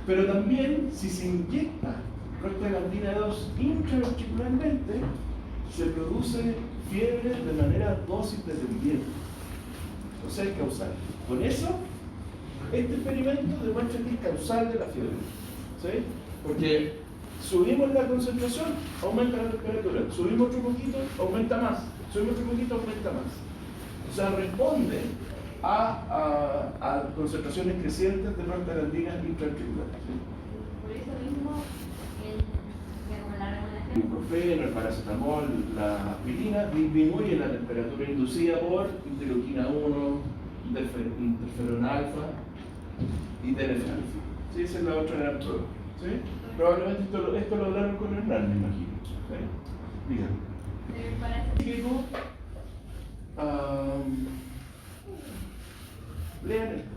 Pero también, si se inyecta prostaglandina D2 intraarticularmente, se produce fiebre de manera dosis dependiente. O sea, es causal. Con eso, este experimento demuestra que es causal de la fiebre. ¿Sí? Porque subimos la concentración, aumenta la temperatura. Subimos otro poquito, aumenta más. Subimos otro poquito, aumenta más. O sea, responde a concentraciones crecientes de prostaglandina intraarticular. Por eso mismo, como la regulación. El ibuprofeno, el paracetamol, la aspirina disminuyen la temperatura inducida por interleuquina 1, interferón alfa y TNF-alfa. ¿Sí? Esa es la otra gran prueba. ¿Sí? Probablemente esto lo hablaron con Hernán, me imagino. ¿Sí? Dígame. Lean esto.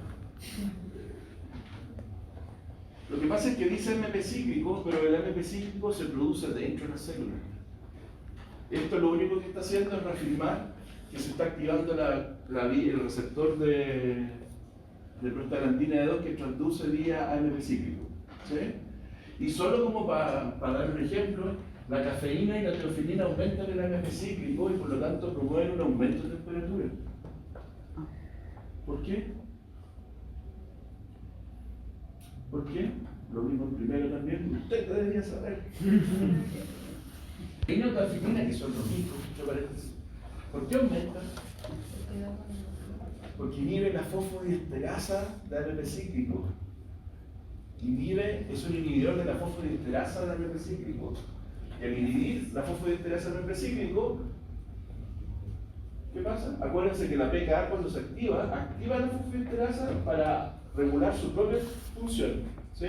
Lo que pasa es que dice MP cíclico, pero el MP cíclico se produce dentro de la célula. Esto lo único que está haciendo es reafirmar que se está activando el receptor de prostaglandina D2 que transduce vía AMP cíclico. ¿Sí? Y solo como para dar un ejemplo, la cafeína y la teofilina aumentan el AMP cíclico y por lo tanto promueven un aumento de temperatura. ¿Por qué? ¿Por qué? Lo mismo primero también, usted debería saber. Hay una cafeína que son los mismos, ¿por qué aumentan? Porque inhibe la fosfodiesterasa de AMP cíclico. Es un inhibidor de la fosfodiesterasa de AMP cíclico. Y al inhibir la fosfodiesterasa de AMP cíclico, ¿qué pasa? Acuérdense que la PKA cuando se activa la fosfodiesterasa para regular su propia función. ¿Sí?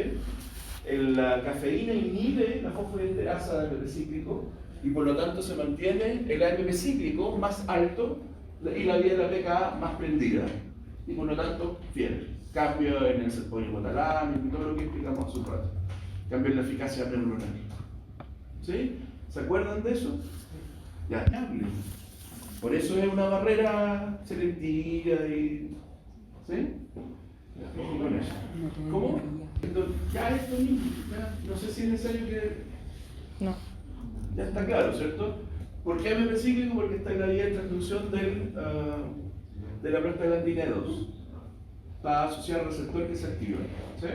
La cafeína inhibe la fosfodiesterasa del AMP cíclico y por lo tanto se mantiene el AMP cíclico más alto y la vía de la PKA más prendida y por lo tanto fiebre. Cambio en el serpodio hipotalámico y todo lo que explicamos hace un rato. Cambio en la eficacia neuronal. ¿Sí? ¿Se acuerdan de eso? Ya, hablen. Por eso es una barrera selectiva y... ¿Sí? Y con eso. ¿Cómo? Ya esto mismo, no sé si es necesario que... No. Ya está claro, ¿cierto? ¿Por qué AMP cíclico? Porque está en la vía de transducción de la prostaglandina 2. Está asociada al receptor que se activa. ¿Sí?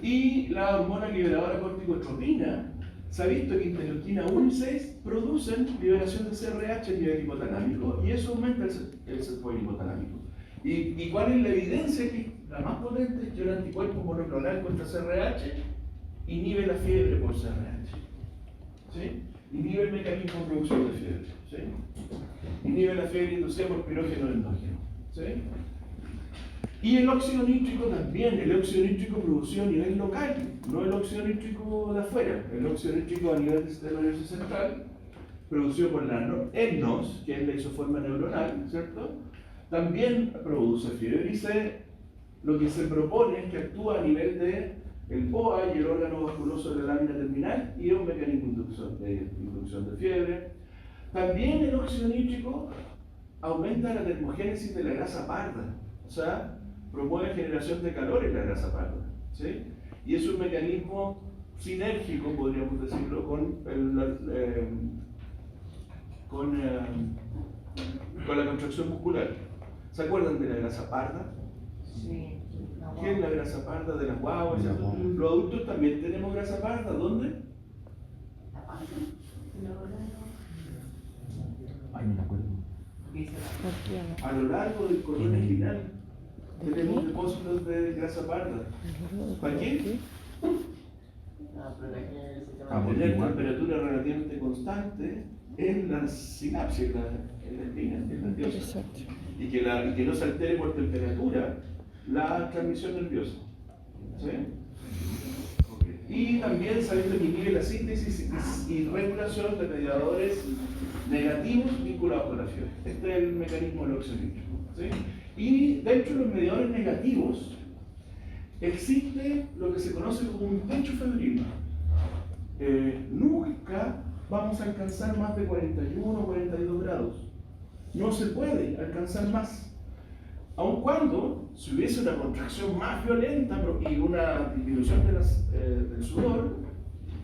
Y la hormona liberadora corticotropina, se ha visto que interleuquina 1 y 6 producen liberación de CRH a nivel hipotalámico y eso aumenta el serpodio hipotalámico. ¿Y cuál es la evidencia? Que la más potente es que el anticuerpo monoclonal contra CRH inhibe la fiebre por CRH. ¿Sí? Inhibe el mecanismo de producción de fiebre. ¿Sí? Inhibe la fiebre inducida por pirógeno endógeno. ¿Sí? Y el óxido nítrico también, el óxido nítrico producido a nivel local, no el óxido nítrico de afuera, el óxido nítrico a nivel del sistema nervioso central, producido por la ENNOS, que es la isoforma neuronal, ¿cierto? También produce fiebre y lo que se propone es que actúa a nivel del POA y el órgano vasculoso de la lámina terminal y es un mecanismo de inducción de fiebre. También el óxido nítrico aumenta la termogénesis de la grasa parda, o sea, promueve generación de calor en la grasa parda, ¿sí? Y es un mecanismo sinérgico, podríamos decirlo, con la contracción muscular. ¿Se acuerdan de la grasa parda? Sí. ¿Qué es la grasa parda de las guaguas? Los adultos también tenemos grasa parda. ¿Dónde? Ay, no me acuerdo. A lo largo del cordón espinal tenemos depósitos de grasa parda. ¿Para qué? Para tener temperatura relativamente constante en la sinapsis, en la espina, en la nerviosa. Interesante. Y que no se altere por temperatura la transmisión nerviosa. ¿Sí? Okay. Y también sabiendo que inhibe la síntesis y regulación de mediadores negativos vinculados con la fiebre. Este es el mecanismo del óxido nítrico. ¿Sí? Y dentro de los mediadores negativos existe lo que se conoce como un techo febril. Nunca vamos a alcanzar más de 41 o 42 grados. No se puede alcanzar más. Aun cuando, si hubiese una contracción más violenta y una disminución del sudor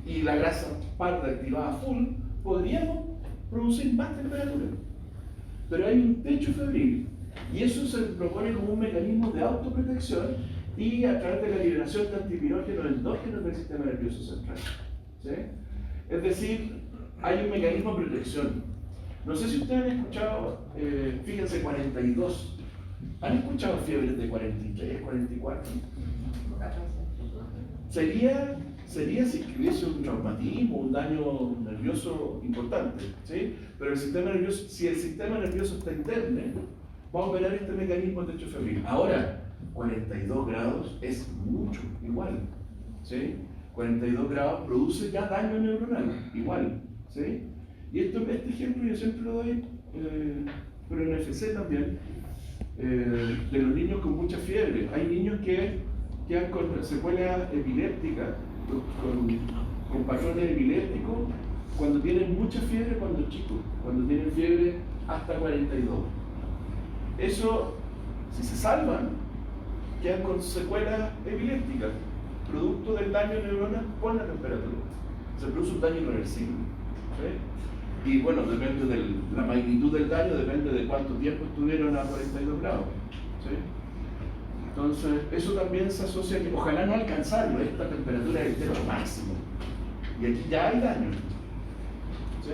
y la grasa parda activada full, podríamos producir más temperatura. Pero hay un techo febril y eso se propone como un mecanismo de autoprotección y a través de la liberación de antipirógenos endógenos del sistema nervioso central. ¿Sí? Es decir, hay un mecanismo de protección. No sé si ustedes han escuchado, fíjense, 42. ¿Han escuchado fiebres de 43, 44? Sería si hubiese un traumatismo, un daño nervioso importante, ¿sí? Pero el sistema nervioso, si el sistema nervioso está interno, va a operar este mecanismo de techo febril. Ahora, 42 grados es mucho, igual, ¿sí? 42 grados produce ya daño neuronal, igual, ¿sí? Y este ejemplo yo siempre lo doy, pero en FC también, de los niños con mucha fiebre. Hay niños que quedan con secuelas epilépticas, con patrones epilépticos, cuando tienen mucha fiebre cuando chicos, cuando tienen fiebre hasta 42. Eso, si se salvan, quedan con secuelas epilépticas, producto del daño neuronal por la temperatura. Se produce un daño irreversible. ¿Sí? Y bueno, depende de la magnitud del daño, depende de cuánto tiempo estuvieron a 42 grados. ¿Sí? Entonces, eso también se asocia a que ojalá no alcanzarlo, esta temperatura es el techo máximo. Y aquí ya hay daño. ¿Sí?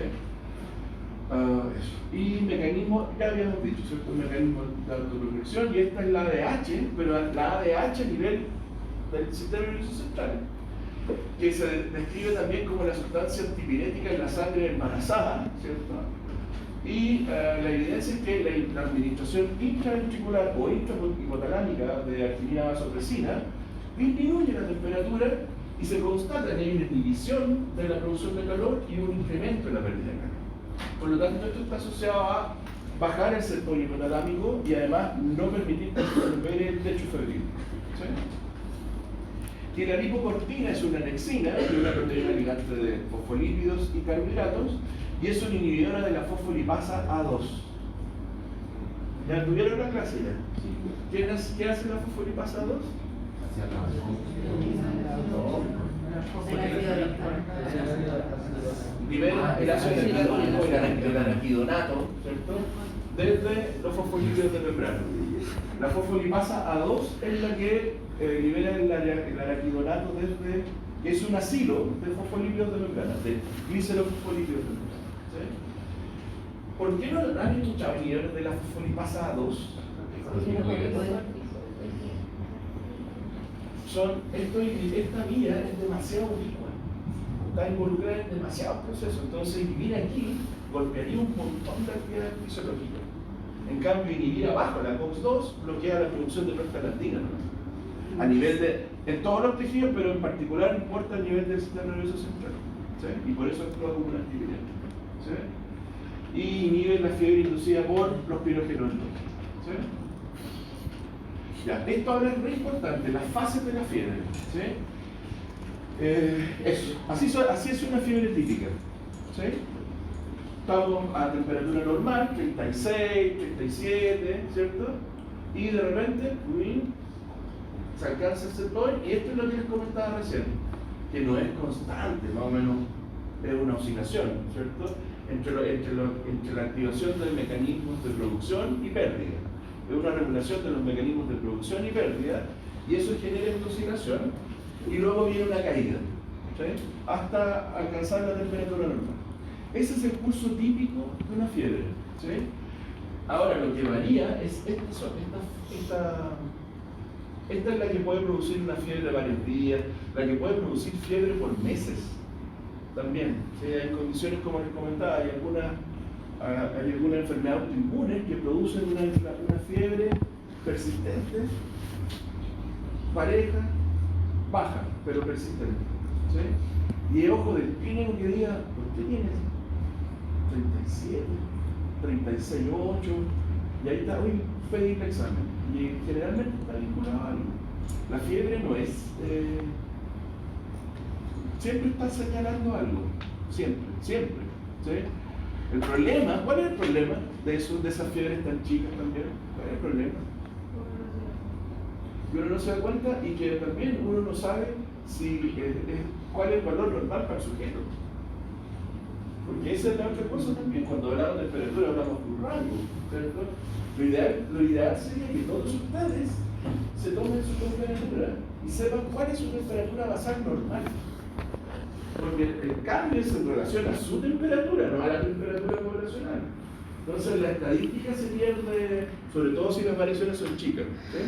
Eso. Y mecanismo, ya habíamos dicho, ¿cierto? Un mecanismo de autoprotección, y esta es la ADH, pero la ADH a nivel del sistema nervioso central, que se describe también como la sustancia antipirética en la sangre embarazada, ¿cierto? Y la evidencia es que la administración intraventricular o intrahipotalámica de actinina vasopresina disminuye la temperatura y se constata que hay una inhibición de la producción de calor y un incremento en la pérdida de calor. Por lo tanto, esto está asociado a bajar el sector hipotalámico y además no permitir que se recupere el techo febril. ¿Sí? Que la lipocortina es una anexina, es una proteína ligante de fosfolípidos y carbohidratos, y es una inhibidora de la fosfolipasa A2. ¿Ya tuvieron la clase ya? ¿Qué hace la fosfolipasa A2? Libera el ácido nitroico, el araquidonato, ¿cierto? Desde los fosfolípidos de membrana. La fosfolipasa A2 es la que libera el araquidonato desde, que es un asilo de fosfolípidos de membrana, de glicerofosfolípidos de membrana. ¿Sí? ¿Por qué no han escuchado inhibidores de la fosfolipasa A2? Esta vía es demasiado ubicua, está involucrada en demasiados procesos, entonces inhibir aquí golpearía un montón de actividades fisiológicas. En cambio, inhibir abajo la COX-2 bloquea la producción de prostaglandina, ¿no? A nivel en todos los tejidos, pero en particular importa a nivel del sistema nervioso central, ¿sí? Y por eso actúa como un antipirético, ¿sí? Y inhibe la fiebre inducida por los pirógenos endógenos, ¿sí? Ya, esto ahora es muy importante, las fases de la fiebre, ¿sí? Eso, así es una fiebre típica, ¿sí? Estamos a temperatura normal, 36, 37, ¿cierto? Y de repente, se alcanza el sector, y esto es lo que les comentaba recién, que no es constante, más o menos es una oscilación, ¿cierto? Entre la activación de mecanismos de producción y pérdida. Es una regulación de los mecanismos de producción y pérdida, y eso genera esta oscilación, y luego viene una caída, ¿sí? Hasta alcanzar la temperatura normal. Ese es el curso típico de una fiebre, ¿sí? Ahora, lo que varía es esta es la que puede producir una fiebre de varios días, la que puede producir fiebre por meses, también. ¿Sí? Hay condiciones, como les comentaba, hay algunas enfermedades autoinmunes que producen una fiebre persistente, pareja, baja, pero persistente. ¿Sí? Y ojo del clínico que diga, ¿por qué tienes 37, 36,8? Y ahí está, hoy pedí el examen. Y generalmente está vinculado a algo. La fiebre no es... siempre está señalando algo. Siempre, siempre. ¿Sí? El problema, ¿cuál es el problema de esas fiebres tan chicas también? ¿Cuál es el problema? Que uno no se da cuenta y que también uno no sabe cuál es el valor normal para el sujeto. Porque esa es la otra cosa también. Cuando hablamos de temperatura hablamos de un rango, ¿cierto? Lo ideal sería que todos ustedes se tomen su temperatura y sepan cuál es su temperatura basal normal. Porque el cambio es en relación a su temperatura, no a la temperatura poblacional. Entonces la estadística se pierde, sobre todo si las variaciones son chicas. ¿Sí?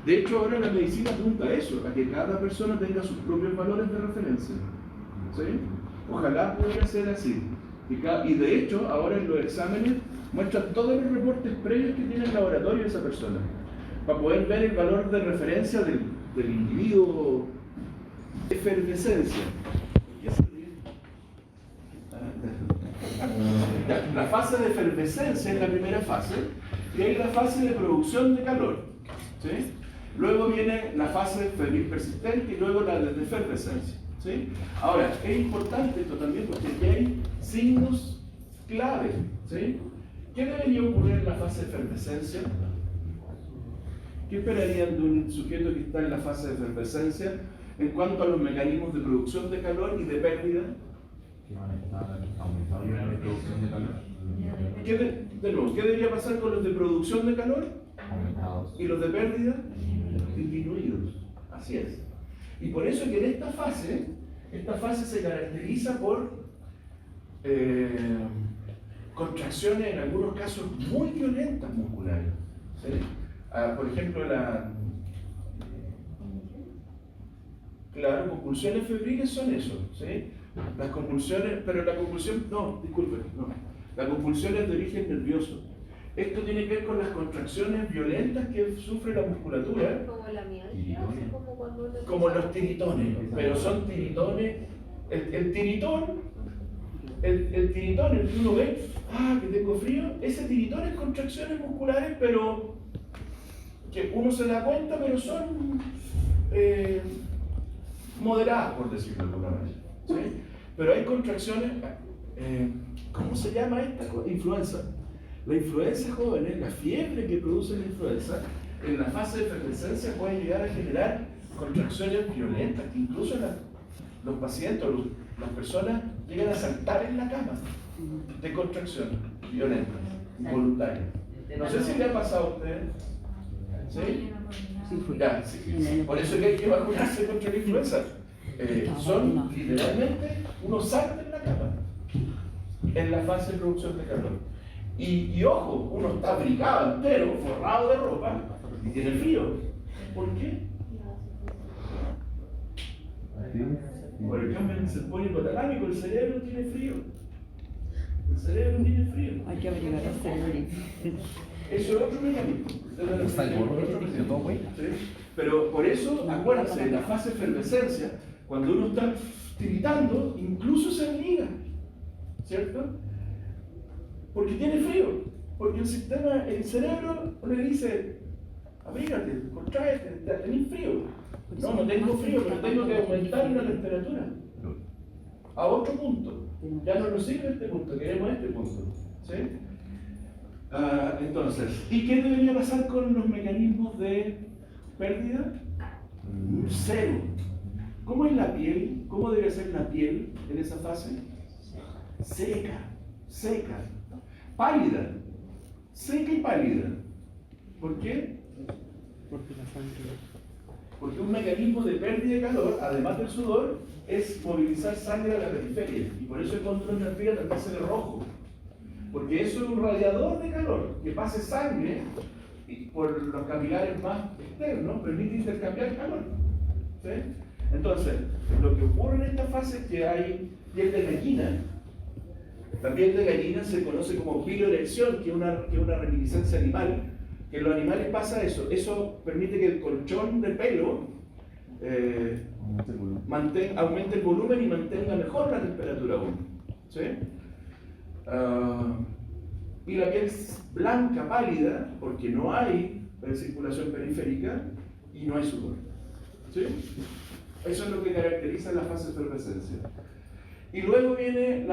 De hecho, ahora la medicina apunta a eso, a que cada persona tenga sus propios valores de referencia. ¿Sí? Ojalá pudiera ser así. Y de hecho, ahora en los exámenes muestran todos los reportes previos que tiene el laboratorio de esa persona, para poder ver el valor de referencia del individuo de efervescencia. La fase de efervescencia es la primera fase, y hay la fase de producción de calor. ¿Sí? Luego viene la fase febril persistente y luego la de efervescencia. ¿Sí? Ahora, es importante esto también porque aquí hay signos clave. ¿Sí? ¿Qué debería ocurrir en la fase de efervescencia? ¿Qué esperarían de un sujeto que está en la fase de efervescencia en cuanto a los mecanismos de producción de calor y de pérdida? Que van a estar aumentados los de producción de calor. De nuevo, ¿qué debería pasar con los de producción de calor? Aumentados. ¿Y los de pérdida? Disminuidos. Así es. Y por eso que en esta fase se caracteriza por contracciones en algunos casos muy violentas musculares. ¿Sí? Por ejemplo, claro, convulsiones febriles son eso. ¿Sí? Las convulsiones, pero la convulsión, no, disculpen, no. La convulsión es de origen nervioso. Esto tiene que ver con las contracciones violentas que sufre la musculatura. Como la mialgia, como cuando como los tiritones, pero son tiritones. El tiritón, el que uno ve, que tengo frío, ese tiritón es contracciones musculares, pero que uno se da cuenta, pero son moderadas, por decirlo de alguna manera. ¿Sí? Pero hay contracciones, ¿cómo se llama esta? Influenza. La influenza, jóvenes, la fiebre que produce la influenza, en la fase de efervescencia puede llegar a generar contracciones violentas, que incluso los pacientes, las personas llegan a saltar en la cama de contracciones violentas, involuntarias. No sé si le ha pasado a ustedes. ¿Sí? Ya, sí. Por eso es que hay que vacunarse contra la influenza. Son literalmente, uno salta en la cama en la fase de producción de calor. Y ojo, uno está abrigado entero, forrado de ropa y tiene frío. ¿Por qué? Por el cambio se pone hipotalámico, el cerebro tiene frío. El cerebro tiene frío. Hay que averiguar el cerebro. Eso es otro mecanismo. Está el gorro que todo, güey. Pero por eso, acuérdense, en la fase de efervescencia, cuando uno está tiritando, incluso se abriga. ¿Cierto? Porque tiene frío. Porque el cerebro le dice, abrígate, contráete, tenés frío. No tengo frío, pero tengo que aumentar la temperatura. A otro punto. Ya no nos sirve este punto, queremos este punto. ¿Sí? Entonces, ¿y qué debería pasar con los mecanismos de pérdida? Cero. ¿Cómo es la piel? ¿Cómo debe ser la piel en esa fase? Seca, pálida, seca y pálida. ¿Por qué? Porque la sangre. Porque un mecanismo de pérdida de calor, además del sudor, es movilizar sangre a la periferia. Y por eso el control de arteria también se ve rojo. Porque eso es un radiador de calor, que pase sangre por los capilares más externos, permite intercambiar calor. ¿Sí? Entonces, lo que ocurre en esta fase es que hay piel de gallina. La piel de gallina se conoce como piloerección, que es una reminiscencia animal, que en los animales pasa eso. Eso permite que el colchón de pelo aumente el volumen y mantenga mejor la temperatura aún. ¿Sí? Y la piel blanca, pálida, porque no hay circulación periférica y no hay sudor. ¿Sí? Eso es lo que caracteriza la fase de efervescencia. Y luego viene,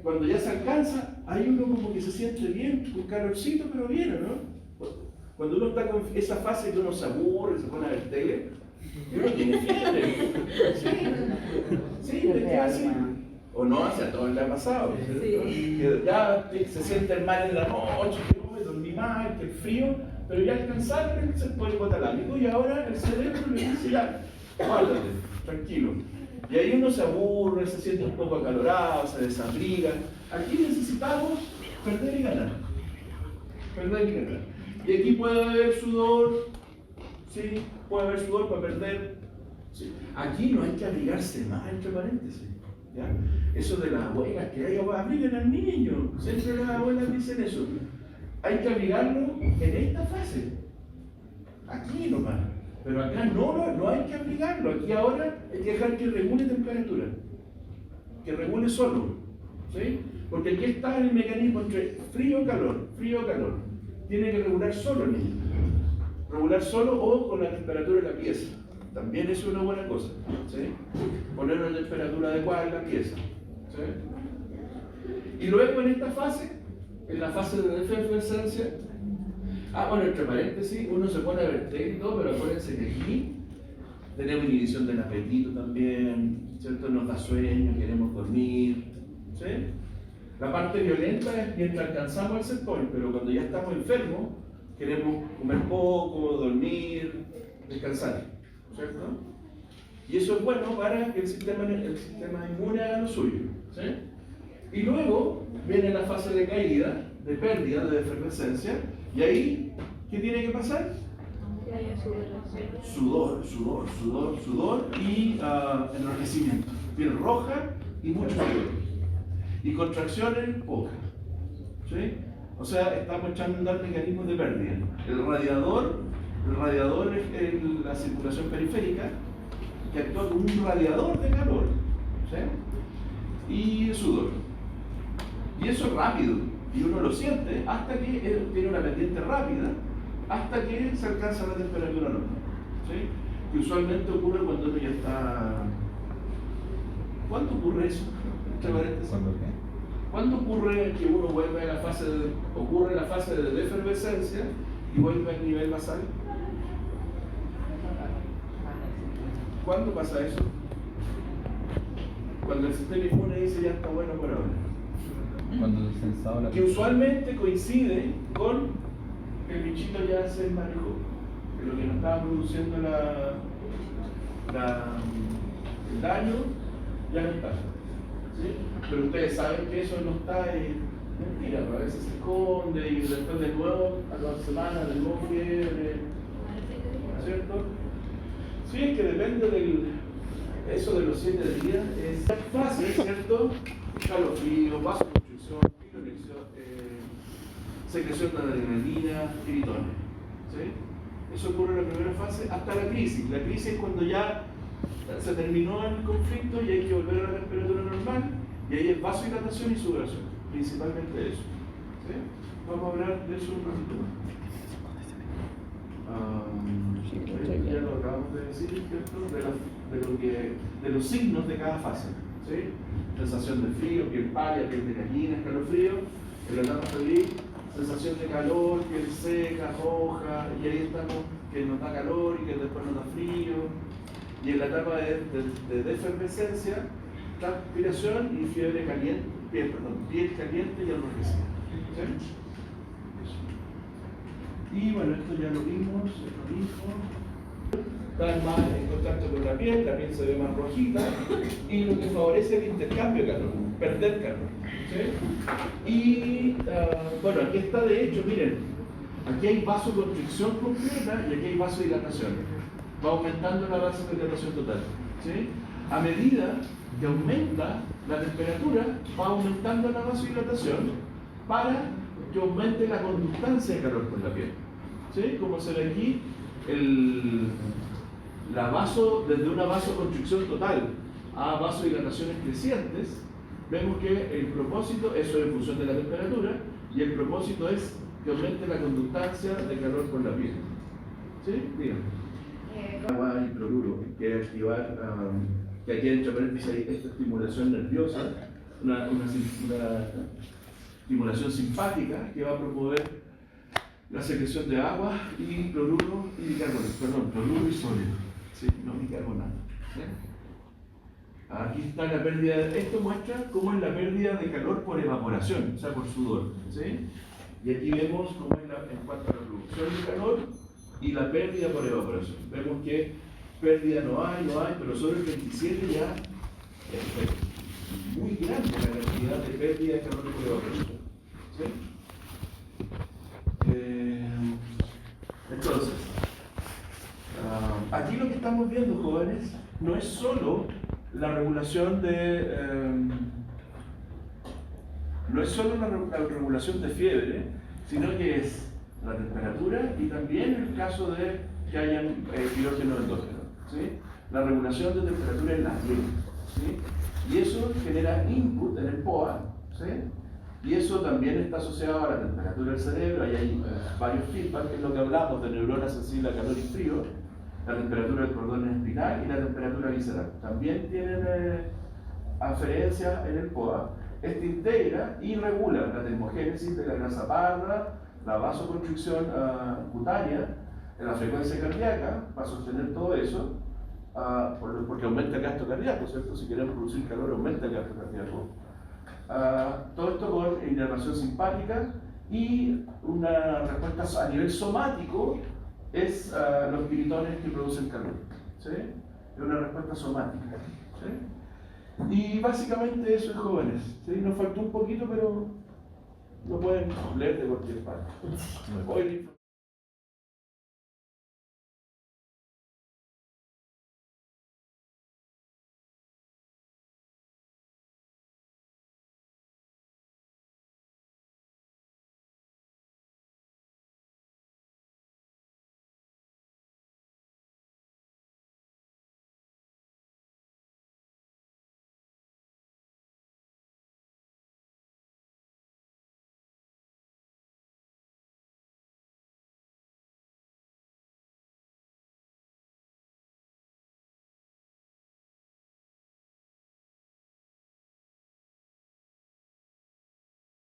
cuando ya se alcanza, hay uno como que se siente bien, con calorcito, pero bien, ¿no? Cuando uno está con esa fase que uno se aburre, se pone a ver tele, y uno tiene fiebre. Sí, te queda así. O no, hacia todo le ha pasado, ¿cierto? Que ya se siente mal en la noche, que no me dormí mal, que el frío, pero ya alcanzaron el hipotalámico y ahora el cerebro le dice ya, guárdate, tranquilo. Y ahí uno se aburre, se siente un poco acalorado, se desabriga. Aquí necesitamos perder y ganar. Perder y ganar. Y aquí puede haber sudor, sí, puede haber sudor para perder. Sí. Aquí no hay que abrigarse más, entre paréntesis. ¿Ya? Eso de las abuelas que hay, abriguen al niño. Siempre las abuelas dicen eso. Hay que abrigarlo en esta fase. Aquí nomás. Pero acá no hay que abrigarlo. Aquí ahora hay que dejar que regule temperatura. Que regule solo. ¿Sí? Porque aquí está el mecanismo entre frío o calor. Frío o calor. Tiene que regular solo el niño. Regular solo o con la temperatura de la pieza. También es una buena cosa. ¿Sí? Poner una temperatura adecuada en la pieza. ¿Sí? Y luego en esta fase, en la fase de efervescencia, bueno, entre paréntesis, uno se pone a ver tele y todo, pero acuérdense que aquí tenemos inhibición del apetito también, ¿cierto? Nos da sueño, queremos dormir, ¿sí? La parte violenta es mientras alcanzamos el set point, pero cuando ya estamos enfermos, queremos comer poco, dormir, descansar, ¿cierto? Y eso es bueno para que el sistema inmune haga lo suyo, ¿sí? Y luego viene la fase de caída, de pérdida, de efervescencia. Y ahí, ¿qué tiene que pasar? Sudor y enrojecimiento. Piel roja y mucho sudor. Y contracciones pocas. ¿Sí? O sea, estamos echando a andar mecanismos de pérdida. El radiador es la circulación periférica que actúa como un radiador de calor. ¿Sí? Y sudor. Y eso es rápido. Y uno lo siente hasta que tiene una pendiente rápida, hasta que se alcanza la temperatura normal. ¿Sí? Que usualmente ocurre cuando uno ya está... ¿Cuándo ocurre eso? ¿Cuándo qué? ¿Cuándo ocurre que uno vuelve a la fase de efervescencia y vuelve al nivel basal? ¿Cuándo pasa eso? Cuando el sistema inmune dice ya está bueno por ahora. Cuando el sensado la... Que usualmente coincide con que el bichito ya se emparejó, que lo que nos estaba produciendo el daño ya no está. ¿Sí? Pero ustedes saben que eso no está en mentira, a veces se esconde y después de nuevo, a las semanas, de nuevo fiebre, ¿cierto? Sí, es que depende eso de los 7 días, es fácil, ¿cierto? Calofrío, vasoconstricción, secreción de adrenalina, tiritones. ¿Sí? Eso ocurre en la primera fase hasta la crisis. La crisis es cuando ya se terminó el conflicto y hay que volver a la temperatura normal, y ahí es vasodilatación y sudoración, principalmente eso. ¿Sí? Vamos a hablar de eso un ratito más. Ya lo acabamos de decir, ¿cierto? De los signos de cada fase. ¿Sí? Sensación de frío, piel pálida, piel de gallina, escalofrío. En la etapa feliz, sensación de calor, piel seca, roja, y ahí estamos, que nos da calor y que después nos da frío. Y en la etapa de efervescencia, transpiración y fiebre caliente, piel caliente y enrojecida. ¿Sí? Y bueno, esto ya lo vimos, lo dijo. Están más en contacto con la piel se ve más rojita, y lo que favorece el intercambio de calor, perder calor. ¿Sí? Y bueno, aquí está de hecho, miren, aquí hay vasoconstricción completa y aquí hay vasodilatación. Va aumentando la vasodilatación total. ¿sí? A medida que aumenta la temperatura, va aumentando la vasodilatación para que aumente la conductancia de calor por la piel. ¿Sí? Como se ve aquí, desde una vasoconstricción total a vasodilataciones crecientes, vemos que el propósito, eso es en función de la temperatura, y el propósito es que aumente la conductancia de calor por la piel. ¿Sí? Dígame. Agua y cloruro, que activar, que aquí entre paréntesis hay esta estimulación nerviosa, una estimulación simpática que va a promover la secreción de agua y cloruro y bicarbonato, cloruro y sólido, ¿sí? No bicarbonato. ¿Sí? Aquí está la pérdida, esto muestra cómo es la pérdida de calor por evaporación, o sea, por sudor. ¿Sí? Y aquí vemos cómo es en cuanto a la producción de calor y la pérdida por evaporación. Vemos que pérdida no hay, pero sobre el 27 ya es muy grande la cantidad de pérdida de calor por evaporación. ¿Sí? Entonces, aquí lo que estamos viendo, jóvenes, no es solo la regulación la regulación de fiebre, sino que es la temperatura y también el caso de que hayan pirógenos endógenos, ¿sí? La regulación de temperatura en la piel, ¿sí? Y eso genera input en el POA, ¿sí? Y eso también está asociado a la temperatura del cerebro. Ahí hay varios feedback, que es lo que hablamos de neuronas sensibles a calor y frío, la temperatura del cordón espinal y la temperatura visceral. También tienen aferencias en el POA. Este integra y regula la termogénesis de la grasa parda, la vasoconstricción cutánea, la frecuencia cardíaca, para sostener todo eso, porque aumenta el gasto cardíaco, ¿cierto? Si queremos producir calor, aumenta el gasto cardíaco. Todo esto con inervación simpática y una respuesta a nivel somático es los piritones que producen calor. ¿Sí? Es una respuesta somática. ¿Sí? Y básicamente eso es jóvenes. ¿Sí? Nos faltó un poquito, pero lo pueden leer de cualquier parte.